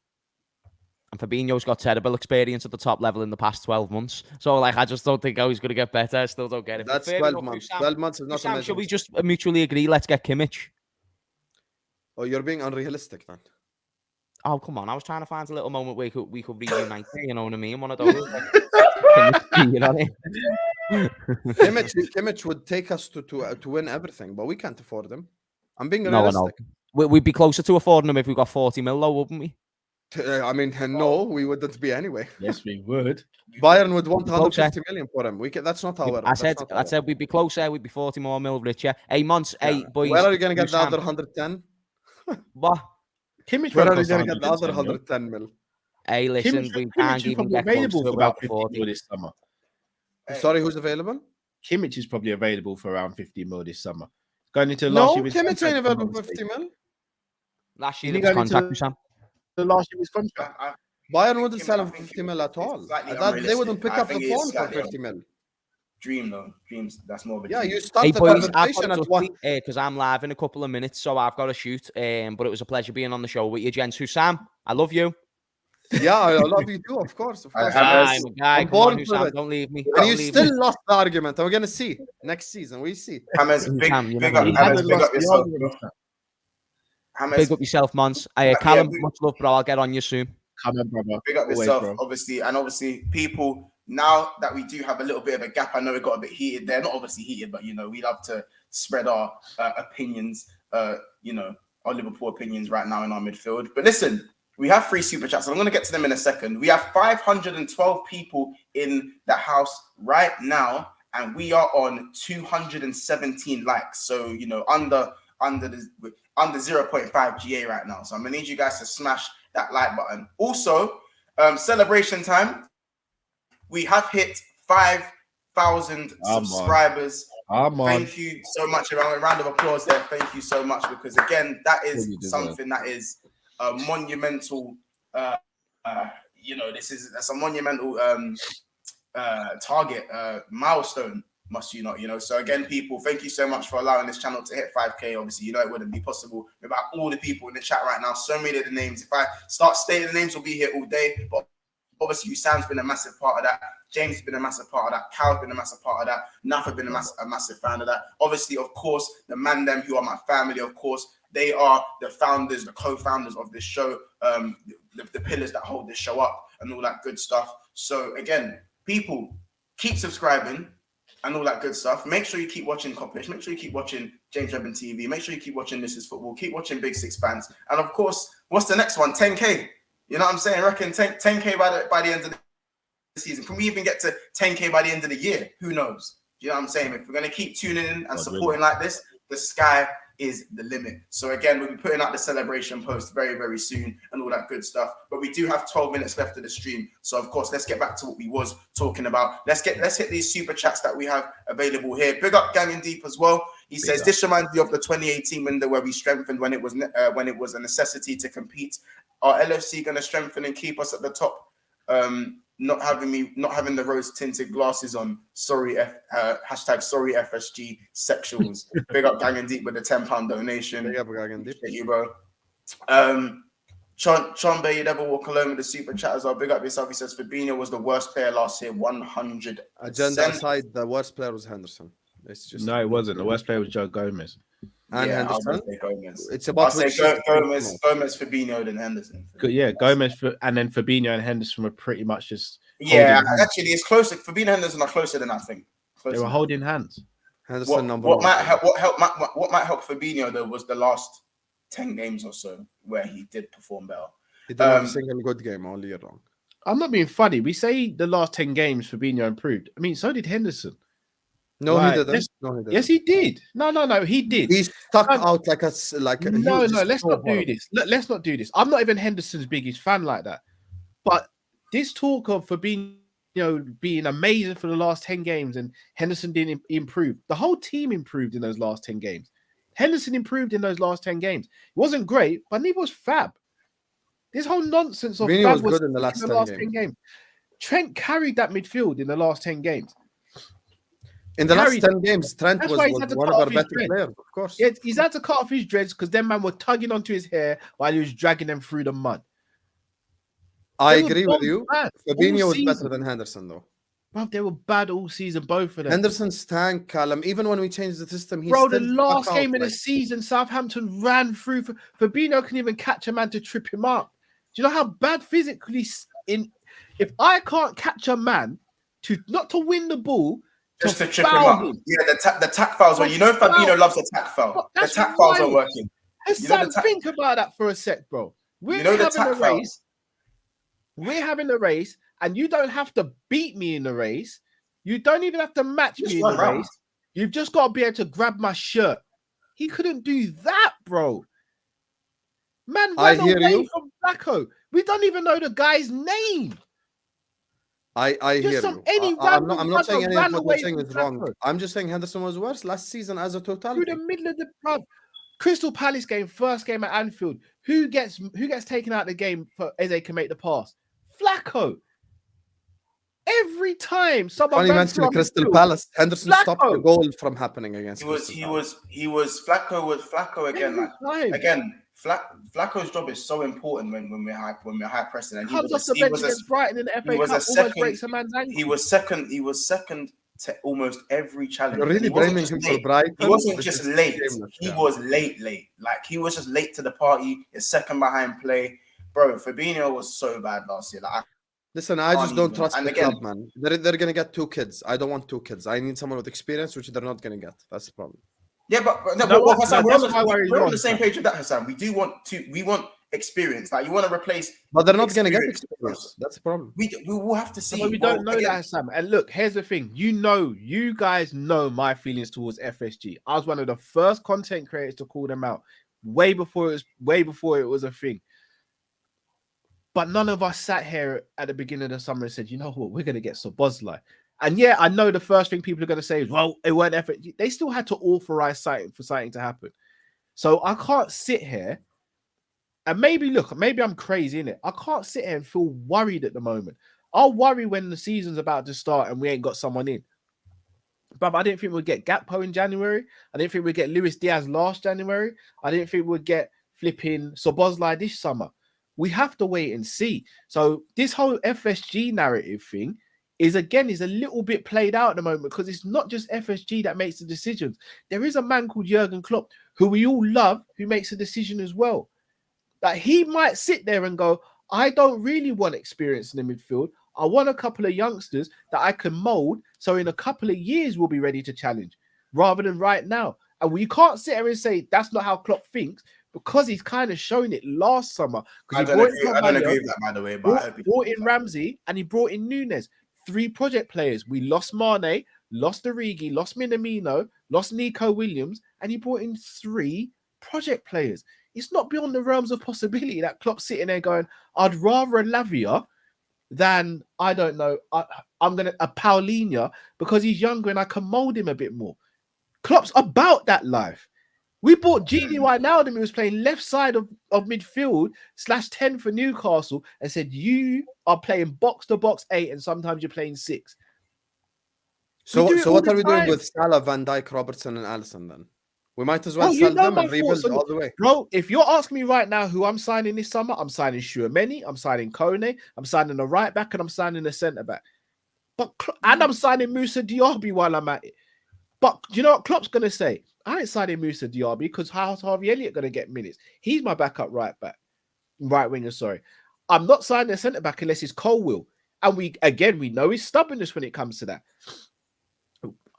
And Fabinho's got terrible experience at the top level in the past 12 months. So, I just don't think he's going to get better. I still don't get it. That's 12 months. 12 months is not Sam, shall we just mutually agree? Let's get Kimmich. Oh, you're being unrealistic, then. Oh, come on. I was trying to find a little moment where we could reunite. You know what I mean? One of those. Kimmich would take us to win everything, but we can't afford him. I'm being realistic. No. We'd be closer to affording him if we got 40 mil, though, wouldn't we? I mean, no, we wouldn't be anyway. Yes, we would. Bayern would want 150 million for him. That's not how. I said we'd be closer. We'd be 40 more mil richer. Hey, Monts, hey, boys. Where are you going to get the other 110? What? Kimmich, where are you going to get the other 110 mil? Hey, listen, we can't even get available close to for about 50 mil this summer. Sorry, who's available? Kimmich is probably available for around 50 mil this summer. Going into last year, Kimmich ain't available for 50 mil. Last year, it was contract, Sam. The last year was contract. Bayern wouldn't sell him for 50 mil at all. They wouldn't pick up the phone for 50 mil. Dream though, dreams. That's more of a dream. Yeah, you start the conversation at what? Because I'm live in a couple of minutes, so I've got to shoot. But it was a pleasure being on the show with you, gents. HUSAM, I love you. Yeah, I love you too, of course. I'm a guy. Come on, HUSAM, don't leave me. And you still lost the argument. We're gonna see next season. We see. Big up yourself. Big up yourself, Monts. Callum, much love, bro. I'll get on you soon. Come on, brother. Big up yourself, obviously, and obviously, people now that we do have a little bit of a gap, I know it got a bit heated there. Not obviously heated, but, you know, we love to spread our opinions, you know, our Liverpool opinions right now in our midfield. But listen, we have 3 super chats. I'm going to get to them in a second. We have 512 people in the house right now, and we are on 217 likes. So, you know, under 0.5 GA right now. So I'm going to need you guys to smash that like button. Also, celebration time. We have hit 5,000 subscribers. Thank you so much. A round of applause there. Thank you so much, because again, that is something that is a monumental. You know, that's a monumental target, milestone. Must you not? You know. So again, people, thank you so much for allowing this channel to hit 5K. Obviously, you know it wouldn't be possible without all the people in the chat right now. So many of the names. If I start stating the names, we'll be here all day. But obviously, Usam's been a massive part of that. James has been a massive part of that. Cal's been a massive part of that. Naf have been a massive fan of that. Obviously, of course, the man them who are my family, of course, they are the founders, the co-founders of this show, the pillars that hold this show up and all that good stuff. So again, people, keep subscribing and all that good stuff. Make sure you keep watching KOPISH. Make sure you keep watching James Redmond TV. Make sure you keep watching This Is Football. Keep watching Big Six Bands. And of course, what's the next one? 10K. You know what I'm saying? I reckon 10K by the end of the season. Can we even get to 10K by the end of the year? Who knows? You know what I'm saying? If we're going to keep tuning in and supporting like this, the sky is the limit. So again, we'll be putting out the celebration post very, very soon and all that good stuff. But we do have 12 minutes left of the stream. So of course, let's get back to what we was talking about. Let's hit these super chats that we have available here. Big up Gang and Deep as well. He says, this reminds me of the 2018 window where we strengthened when it was a necessity to compete. Are LFC going to strengthen and keep us at the top? Not having the rose tinted glasses on. Sorry, hashtag sorry FSG sexuals. Big up Gang and Deep with the £10 donation. Big up Gang and Deep. Thank you, bro. Chombe, you never walk alone with the super chatters. I'll big up yourself. He says Fabinho was the worst player last year. 100%. Agenda aside, the worst player was Henderson. It's just no, it wasn't. The worst player was Joe Gomez. And yeah, Henderson. Gomez. It's about Gomez, Fabinho, then Henderson. Yeah, Gomez and then Fabinho and Henderson were pretty much just. Yeah, actually, it's closer. Fabinho and Henderson are closer than I think. They were holding hands. Henderson what might help Fabinho though was the last 10 games or so where he did perform better. He didn't have a single good game all year long. I'm not being funny. We say the last 10 games Fabinho improved. I mean, so did Henderson. No, he didn't. No, he didn't. Yes, he did. No, he did. He stuck out like a No, let's not do this. Let's not do this. I'm not even Henderson's biggest fan like that. But this talk of Fabinho being amazing for the last 10 games and Henderson didn't improve. The whole team improved in those last 10 games. Henderson improved in those last 10 games. It wasn't great, but neither was Fab. This whole nonsense of Fab was good in the last 10 games. Trent carried that midfield in the last 10 games. In the last 10 games, Trent was one of our better players, of course. Yeah, he's had to cut off his dreads because them man were tugging onto his hair while he was dragging them through the mud. I agree with you. Fabinho was better than Henderson, though. Bro, they were bad all season, both of them. Henderson stank, Callum. Even when we changed the system, the last game of the season, Southampton ran through. Fabinho couldn't even catch a man to trip him up. Do you know how bad physically? If I can't catch a man not to win the ball, just to trip him up. Yeah, the tack fouls. Well, you know Fabinho loves a tack foul. The tack fouls are working. Hassan, think about that for a sec, bro. We're having a race, and you don't have to beat me in the race. You don't even have to match me in the race. You've just got to be able to grab my shirt. He couldn't do that, bro. Man ran away from Flacco. We don't even know the guy's name. I hear you. I'm not saying any of what you're saying is wrong. I'm just saying Henderson was worse last season as a totality. Through the middle of the club. Crystal Palace game, first game at Anfield. Who gets taken out of the game for Eze can make the pass? Flacco. Every time someone funny mention Crystal Palace, Henderson stopped the goal from happening against. Flacco again. Flacco's job is so important when we're high pressing, and he was second to almost every challenge. You're really blaming him for Brighton. He wasn't just late. He was late. Like he was just late to the party. His second behind play, bro. Fabinho was so bad last year. Like Listen, I just don't trust And the again, club, man. They're gonna get 2 kids. I don't want 2 kids. I need someone with experience, which they're not gonna get. That's the problem. yeah, but Hassan, we're on the same page with that, Hassan. We want experience. Like, you want to replace, But they're not gonna get experience. That's the problem. We will have to see. No, we don't know that, Sam. And look, here's the thing. You guys know my feelings towards FSG. I was one of the first content creators to call them out way before it was a thing. But none of us sat here at the beginning of the summer and said, you know what, we're going to get Szoboszlai. And yeah, I know the first thing people are going to say is, well, it weren't FSG. They still had to authorize something for something to happen. So I can't sit here and maybe I'm crazy, innit? I can't sit here and feel worried at the moment. I'll worry when the season's about to start and we ain't got someone in. But I didn't think we'd get Gakpo in January. I didn't think we'd get Luis Diaz last January. I didn't think we'd get flipping Szoboszlai this summer. We have to wait and see. So this whole FSG narrative thing is a little bit played out at the moment because it's not just FSG that makes the decisions. There is a man called Jurgen Klopp who we all love who makes a decision as well. Like, he might sit there and go, I don't really want experience in the midfield. I want a couple of youngsters that I can mold so in a couple of years we'll be ready to challenge rather than right now. And we can't sit here and say that's not how Klopp thinks, because he's kind of shown it last summer. I don't agree with that, by the way. But brought in Ramsey and he brought in Nunes. 3 project players. We lost Mane, lost Origi, lost Minamino, lost Nico Williams, and he brought in 3 project players. It's not beyond the realms of possibility that Klopp's sitting there going, I'd rather a Lavia than, I don't know, I'm going to a Paulinho because he's younger and I can mold him a bit more. Klopp's about that life. We bought Gini Wijnaldum, who was playing left side of midfield /10 for Newcastle, and said, you are playing box to box 8 and sometimes you're playing 6. So what are we doing with Salah, Van Dijk, Robertson, and Alisson then? We might as well sell them and rebuild all the way. Bro, if you're asking me right now who I'm signing this summer, I'm signing Tchouameni, I'm signing Kone, I'm signing a right back, and I'm signing a centre back. And I'm signing Moussa Diaby while I'm at it. But do you know what Klopp's going to say? I ain't signing Moussa Diaby because how's Harvey Elliott going to get minutes? He's my backup right winger, sorry. I'm not signing a centre back unless it's Colwill. And we know his stubbornness when it comes to that.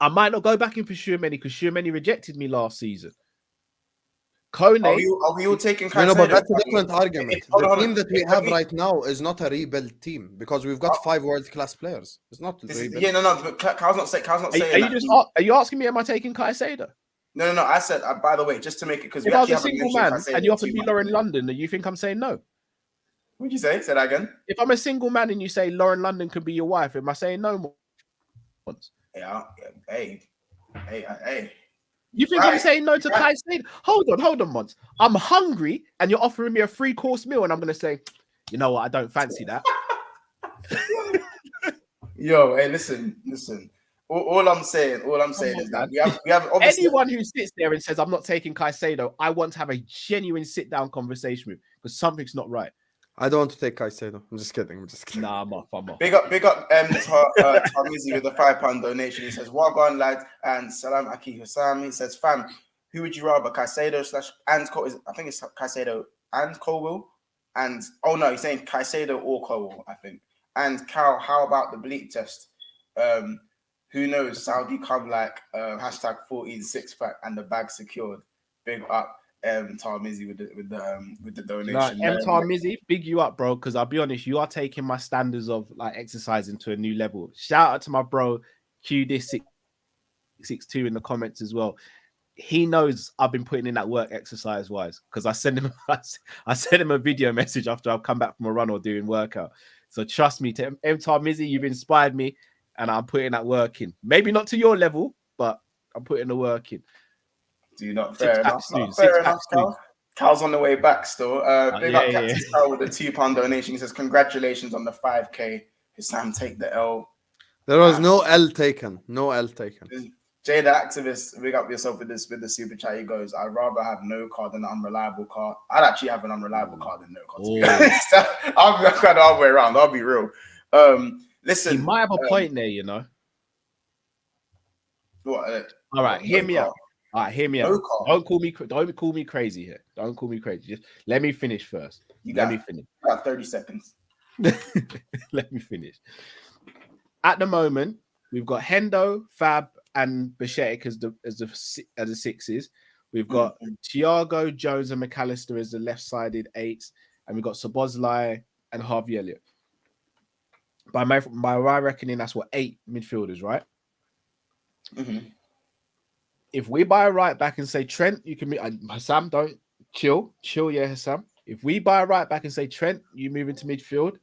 I might not go back in for Tchouameni because Tchouameni rejected me last season. Kone, are we all taking Caicedo? No, but that's a different argument. The team that we have right now is not a rebuild team because we've got 5 world-class players. It's not rebuild. Yeah, no. But Cal's not saying. Are you asking me? Am I taking Caicedo? No. I said, by the way, just to make it, because if I was a single man and you offered me Lauren London, do you think I'm saying no? What'd you say? Say that again. If I'm a single man and you say Lauren London could be your wife, am I saying no? Yeah. Hey. You think I'm saying no to Caicedo? Hold on, Monts. I'm hungry and you're offering me a 3-course meal, and I'm going to say, you know what? I don't fancy that. Yo, hey, listen. All I'm saying is that we have obviously anyone who sits there and says I'm not taking Caicedo, I want to have a genuine sit-down conversation with, because something's not right. I don't want to take Caicedo. I'm just kidding. Nah, I'm off. Big up Tarmizi with a £5 donation. He says, well gone, lads, and Salam Aki Husam. He says, fam, who would you rather, Caicedo and Cole? I think it's Caicedo and Colwill. And he's saying Caicedo or Colwill, I think. And Cal, how about the bleep test? Who knows? Saudi come like hashtag 14 6-pack and the bag secured. Big up. Tarmizi with the donation. Tarmizi, big you up, bro, because I'll be honest, you are taking my standards of like exercising to a new level. Shout out to my bro Q this 662 in the comments as well. He knows I've been putting in that work exercise wise, because I send him a video message after I've come back from a run or doing workout. So trust me, to Tarmizi, you've inspired me, and I'm putting that work in. Maybe not to your level, but I'm putting the work in. Do not fair enough. Cal's on the way back still. Big up Captain Cal with a £2 donation. He says, congratulations on the 5K. Husam, take the L. There was no L taken. No L taken. Jay the activist, big up yourself with the super chat. He goes, I'd rather have no car than an unreliable car. I'd actually have an unreliable car than no car. I'll be kind of all the way around. I'll be real. Listen, he might have a point there, you know. What? All right, hear me out. All right, hear me out. Don't call me crazy here. Don't call me crazy. Just let me finish first. Let me finish. About 30 seconds. Let me finish. At the moment, we've got Hendo, Fab, and Bashek as the sixes. We've got Thiago, Jones, and McAllister as the left-sided eights, and we've got Szoboszlai and Harvey Elliott. By my reckoning, that's what 8 midfielders, right? Mm-hmm. If we buy a right back and say Trent, you can meet Hussam. Don't chill, yeah, Hussam. If we buy a right back and say Trent, you move into midfield.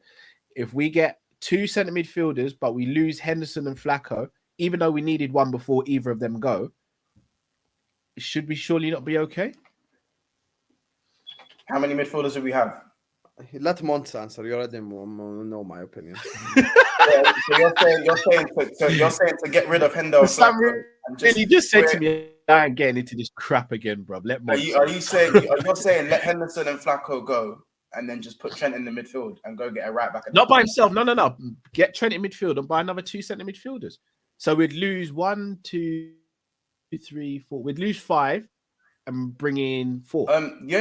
If we get 2 centre midfielders, but we lose Henderson and Flacco, even though we needed one before either of them go, should we surely not be okay? How many midfielders do we have? Let Monts answer. You already know my opinion. So you're saying to get rid of Hendo. You just said to me, I ain't getting into this crap again, bro. Are you saying let Henderson and Flacco go and then just put Trent in the midfield and go get a right back? Not by himself. No. Get Trent in midfield and buy another 2 centre midfielders. So we'd lose 1, 2, 3, 4. We'd lose 5 and bring in 4. The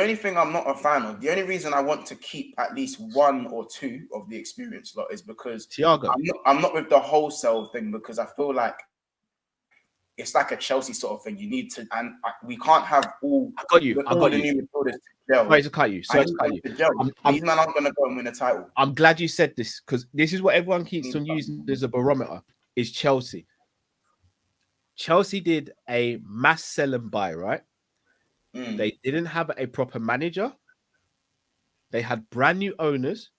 only thing I'm not a fan of, the only reason I want to keep at least 1 or 2 of the experienced lot is because Thiago. I'm not with the wholesale thing, because I feel like it's like a Chelsea sort of thing. You need to, and we can't have all. I got you. The new midfielders to gel. Sorry to cut you. These men aren't going to go and win a title. I'm glad you said this, because this is what everyone keeps on using as a barometer. Is Chelsea. Chelsea did a mass sell and buy, right? They didn't have a proper manager. They had brand new owners,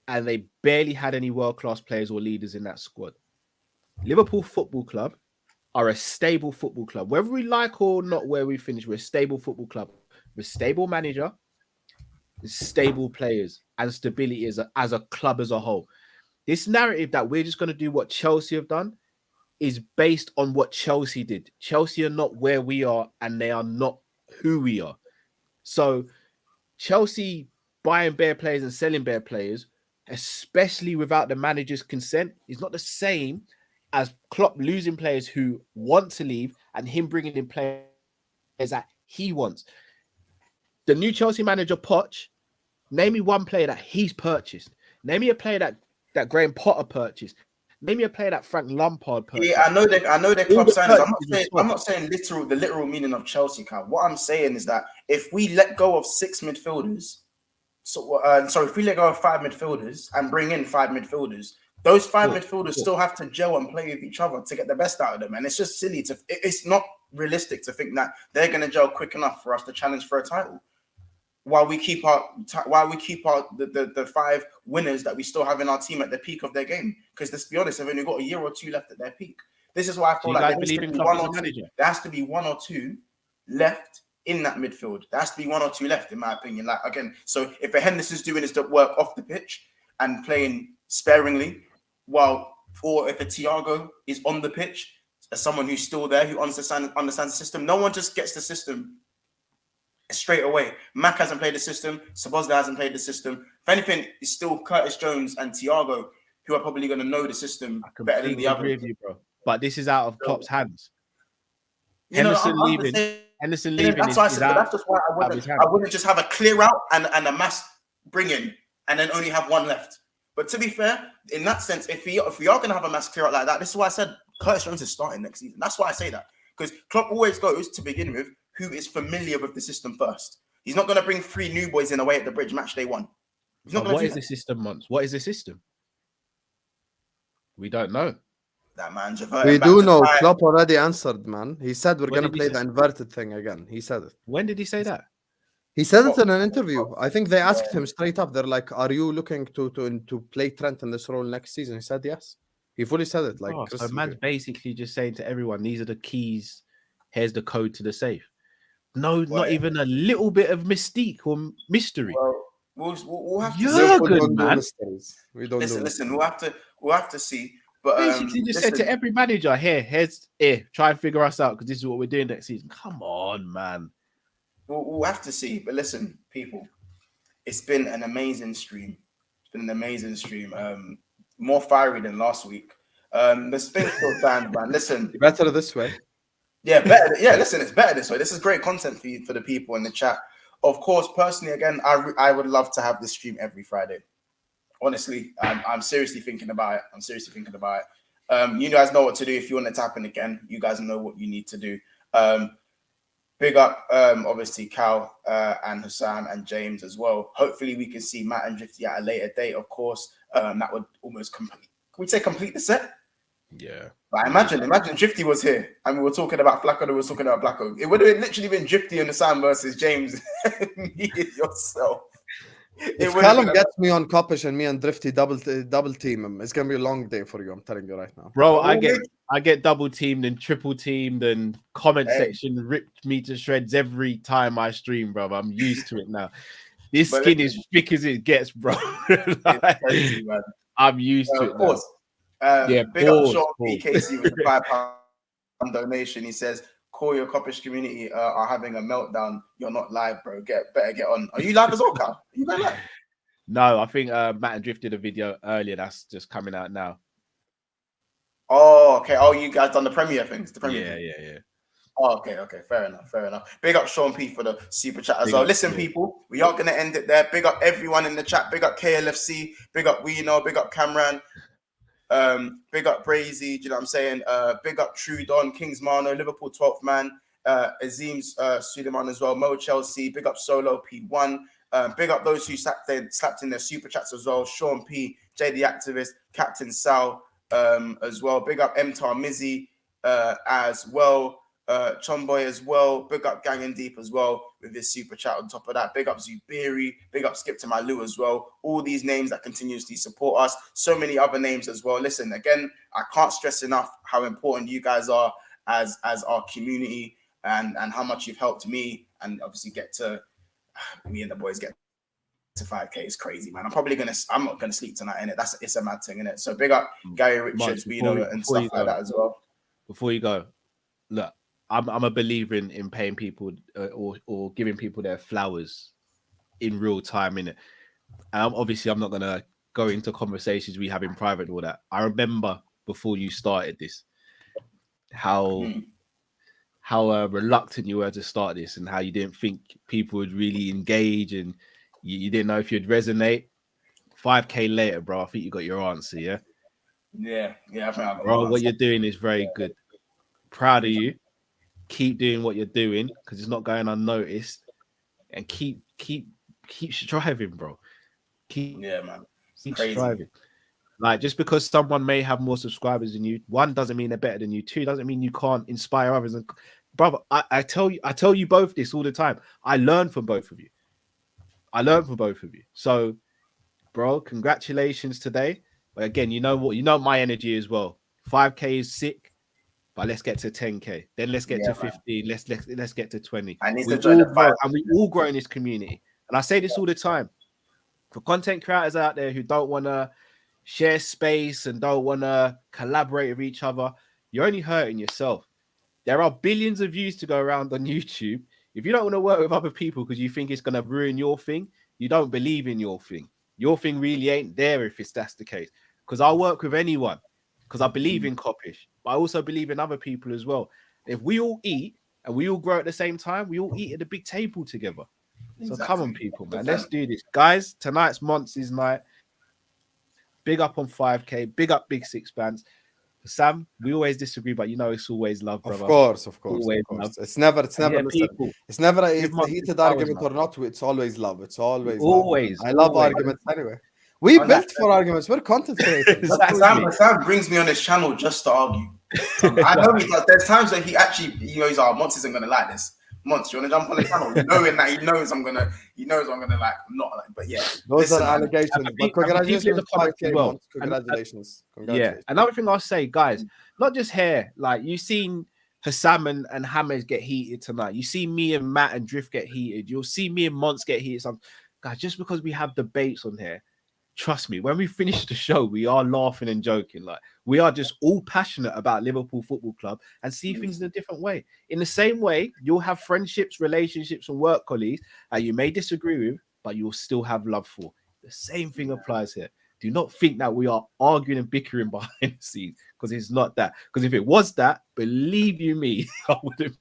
and they barely had any world-class players or leaders in that squad. Liverpool Football Club are a stable football club. Whether we like or not where we finish, we're a stable football club. We're a stable manager, stable players, and stability as a club as a whole. This narrative that we're just going to do what Chelsea have done is based on what Chelsea did. Chelsea are not where we are, and they are not who we are. So Chelsea buying bare players and selling bare players, especially without the manager's consent, is not the same as Klopp losing players who want to leave and him bringing in players that he wants. The new Chelsea manager, Poch, name me one player that he's purchased. Name me a player that Graham Potter purchased. Name me a player that Frank Lampard purchased. Yeah, I know they're club signings. I'm not saying the literal meaning of Chelsea, Cal. What I'm saying is that if we let go of 6 midfielders, if we let go of 5 midfielders and bring in 5 midfielders, those 5 midfielders still have to gel and play with each other to get the best out of them. And it's just silly it's not realistic to think that they're going to gel quick enough for us to challenge for a title. While we keep the 5 winners that we still have in our team at the peak of their game, because let's be honest, they've only got a year or 2 left at their peak. This is why I feel like there has to be 1 or 2 left in that midfield. There has to be 1 or 2 left, in my opinion. Like again, so if a Henderson's doing his work off the pitch and playing sparingly, or if a Thiago is on the pitch as someone who's still there, who understands the system, no one just gets the system straight away. Mac hasn't played the system. Szoboszlai hasn't played the system. If anything, it's still Curtis Jones and Thiago who are probably going to know the system better than the others. Bro. But this is out of Klopp's hands. Henderson leaving. That's just why I wouldn't just have a clear out and a mass bring in and then only have 1 left. But to be fair, in that sense, if we are going to have a mass clear out like that, this is why I said Curtis Jones is starting next season. That's why I say that, because Klopp always goes to begin with who is familiar with the system first. He's not going to bring 3 new boys in away at the bridge match day 1. He's not. What is the system, Monts? What is the system? We don't know. That man. We do know. Klopp already answered, man. He said we're going to play the inverted thing again. He said it. When did he say that? He said it in an interview. I think they asked him straight up. They're like, "Are you looking to play Trent in this role next season?" He said yes. He fully said it. Like, so man's basically just saying to everyone, "These are the keys. Here's the code to the safe." No, not even a little bit of mystique or mystery. Well, we'll have to Jürgen, man. We don't listen. We'll have to see. But basically, just said to every manager, "Here's try and figure us out because this is what we're doing next season." Come on, man. We'll have to see. But listen, people, it's been an amazing stream. More fiery than last week. The spin still stands, man. Listen, better this way. Yeah, better. Yeah, listen, it's better this way. This is great content for the people in the chat. Of course, personally, again, I would love to have this stream every Friday. Honestly, I'm seriously thinking about it. I'm seriously thinking about it. You guys know what to do if you want it to happen again. You guys know what you need to do. Big up, obviously, Cal and HUSAM and James as well. Hopefully, we can see Matt and Drifty at a later date, of course. That would almost complete. Can we say complete the set? Yeah. But imagine Drifty was here and we were talking about Flacco, and we were talking about Flacco. It would have literally been Drifty and HUSAM versus James and yourself. If Callum gets me on KOPISH and me and Drifty double team him, it's gonna be a long day for you. I'm telling you right now, bro. I get double teamed and triple teamed, and comment section ripped me to shreds every time I stream, bro. I'm used to it now. This skin is thick as it gets, bro. Like, crazy, man. I'm used to it. Of course. Big up Sean PKC with the £5 donation. He says, "Call your KOPISH community are having a meltdown. You're not live, bro. Better get on. Are you live as well, Cal? Are you going live?" No, I think Matt and Drift did a video earlier that's just coming out now. Oh, okay. Oh, you guys done the premiere things? The premiere yeah. Oh, okay. Fair enough. Big up Sean P for the super chat as well. Listen, people, we are going to end it there. Big up everyone in the chat. Big up KLFC. Big up Weeno. Big up Cameron. Big up Brazy. Do you know what I'm saying? Big up True Don, Kings Mano, Liverpool 12th man. Azim Suleiman as well. Mo Chelsea. Big up Solo P1. Big up those who slapped in their super chats as well. Sean P, Jay the Activist, Captain Sal as well. Big up Mtar Mizzy as well. Chomboy as well. Big up Gang and Deep as well with this super chat on top of that. Big up Zubiri. Big up Skip to my Lou as well. All these names that continuously support us. So many other names as well. Listen, again, I can't stress enough how important you guys are as our community and how much you've helped me and obviously get to me and the boys get to 5K. It's crazy, man. I'm not gonna sleep tonight in it. It's a mad thing in it. So big up Gary Richards, Weeno, and stuff like that as well. Before you go, look, I'm a believer in paying people or giving people their flowers in real time, innit? And obviously I'm not gonna go into conversations we have in private and all that. I remember before you started this, how reluctant you were to start this and how you didn't think people would really engage and you didn't know if you'd resonate. 5K later, bro, I think you got your answer, yeah? Yeah, I think I got bro, what you're doing is very good. Proud of you. Keep doing what you're doing because it's not going unnoticed. And keep striving, bro. Keep striving. Like, just because someone may have more subscribers than you, one doesn't mean they're better than you. Two doesn't mean you can't inspire others. And brother, I tell you both this all the time. I learn from both of you. So, bro, congratulations today. But again, you know what? You know my energy as well. 5K is sick, but let's get to 10K. Then let's get to 15. Let's get to 20. We all grow in this community. And I say this all the time. For content creators out there who don't want to share space and don't want to collaborate with each other, you're only hurting yourself. There are billions of views to go around on YouTube. If you don't want to work with other people because you think it's going to ruin your thing, you don't believe in your thing. Your thing really ain't there if that's the case. Because I'll work with anyone because I believe in KOPISH, but I also believe in other people as well. If we all eat and we all grow at the same time, we all eat at the big table together. So come on, people, man. Let's do this. Guys, tonight's Monts' night. Big up on 5K. Big up Big Six Bands. Sam, we always disagree, but you know it's always love, brother. Of course. Always love. It's never people. It's never a heated argument or not. It's always love. It's always love. I love arguments anyway. We built for arguments. We're content creators. Sam brings me on his channel just to argue. I know he does. There's times when he actually, he's like, Monts isn't gonna like this. Monts, you want to jump on the channel? Knowing that he knows I'm gonna like not like. But yeah, those are allegations. But congratulations, 5K, well. Congratulations. Yeah. Another thing I'll say, guys, not just here. Like you've seen HUSAM and Hammers get heated tonight. You see me and Matt and Drift get heated. You'll see me and Monts get heated. Guys, just because we have debates on here, trust me, when we finish the show, we are laughing and joking. Like we are just all passionate about Liverpool Football Club and see things in a different way. In the same way, you'll have friendships, relationships, and work colleagues that you may disagree with, but you'll still have love for. The same thing applies here. Do not think that we are arguing and bickering behind the scenes because it's not that. Because if it was that, believe you me, I would have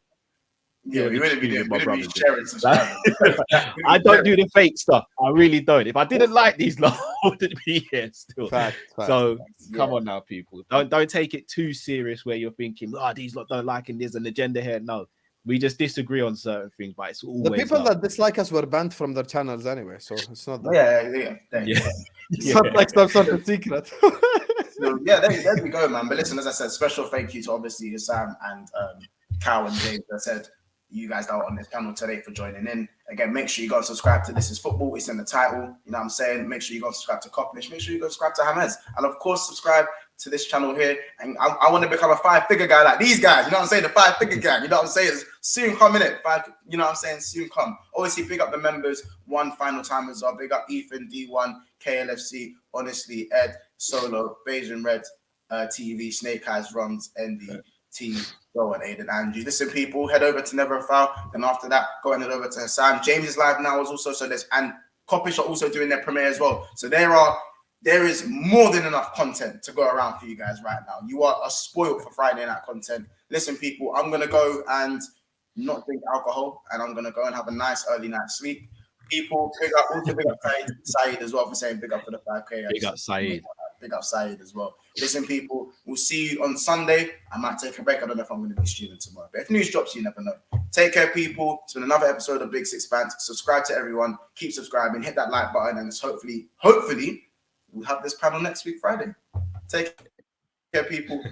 Yeah, we wouldn't be with doing, my we wouldn't be brothers. sharing subscribers. I don't do the fake stuff. I really don't. If I didn't like these lot, I wouldn't be here still. Fact. So Yeah. come on now, people. Don't take it too serious where you're thinking, these lot don't like and there's an agenda here. No, we just disagree on certain things, but it's always The people love. that dislike us were banned from their channels anyway, so it's not that. Yeah. It's not like some sort of secret. So, yeah, there we go, man. But listen, as I said, special thank you to obviously HUSAM and Cal and James. I said you guys that are on this channel today for joining in. Again, make sure you go and subscribe to This Is Football. It's in the title. You know what I'm saying? Make sure you go and subscribe to KOPISH. Make sure you go subscribe to James. And of course, subscribe to this channel here. And I want to become a 5-figure guy like these guys. You know what I'm saying? The 5-figure gang. You know what I'm saying? It's soon come in it. You know what I'm saying? Soon come. Obviously, big up the members one final time as well. Big up Ethan, D1, KLFC, Honestly, Ed, Solo, Beijing Red, TV, Snake Eyes, Runs, ND, T, Joe, and Aiden Andrew. Listen, people, head over to Never a Foul. Then after that, go and head over to HUSAM. James is live now as also. So there's, and KOPISH are also doing their premiere as well. So there is more than enough content to go around for you guys right now. You are spoiled for Friday night content. Listen, people, I'm going to go and not drink alcohol, and I'm going to go and have a nice early night sleep. People, big up Saeed as well for saying big up for the 5K. Big up Saeed. Big up Saeed as well. Listen, people, we'll see you on Sunday. I might take a break. I don't know if I'm going to be streaming tomorrow. But if news drops, you never know. Take care, people. It's been another episode of Big Six Bands. Subscribe to everyone. Keep subscribing. Hit that like button. And it's hopefully, we'll have this panel next week, Friday. Take care, people.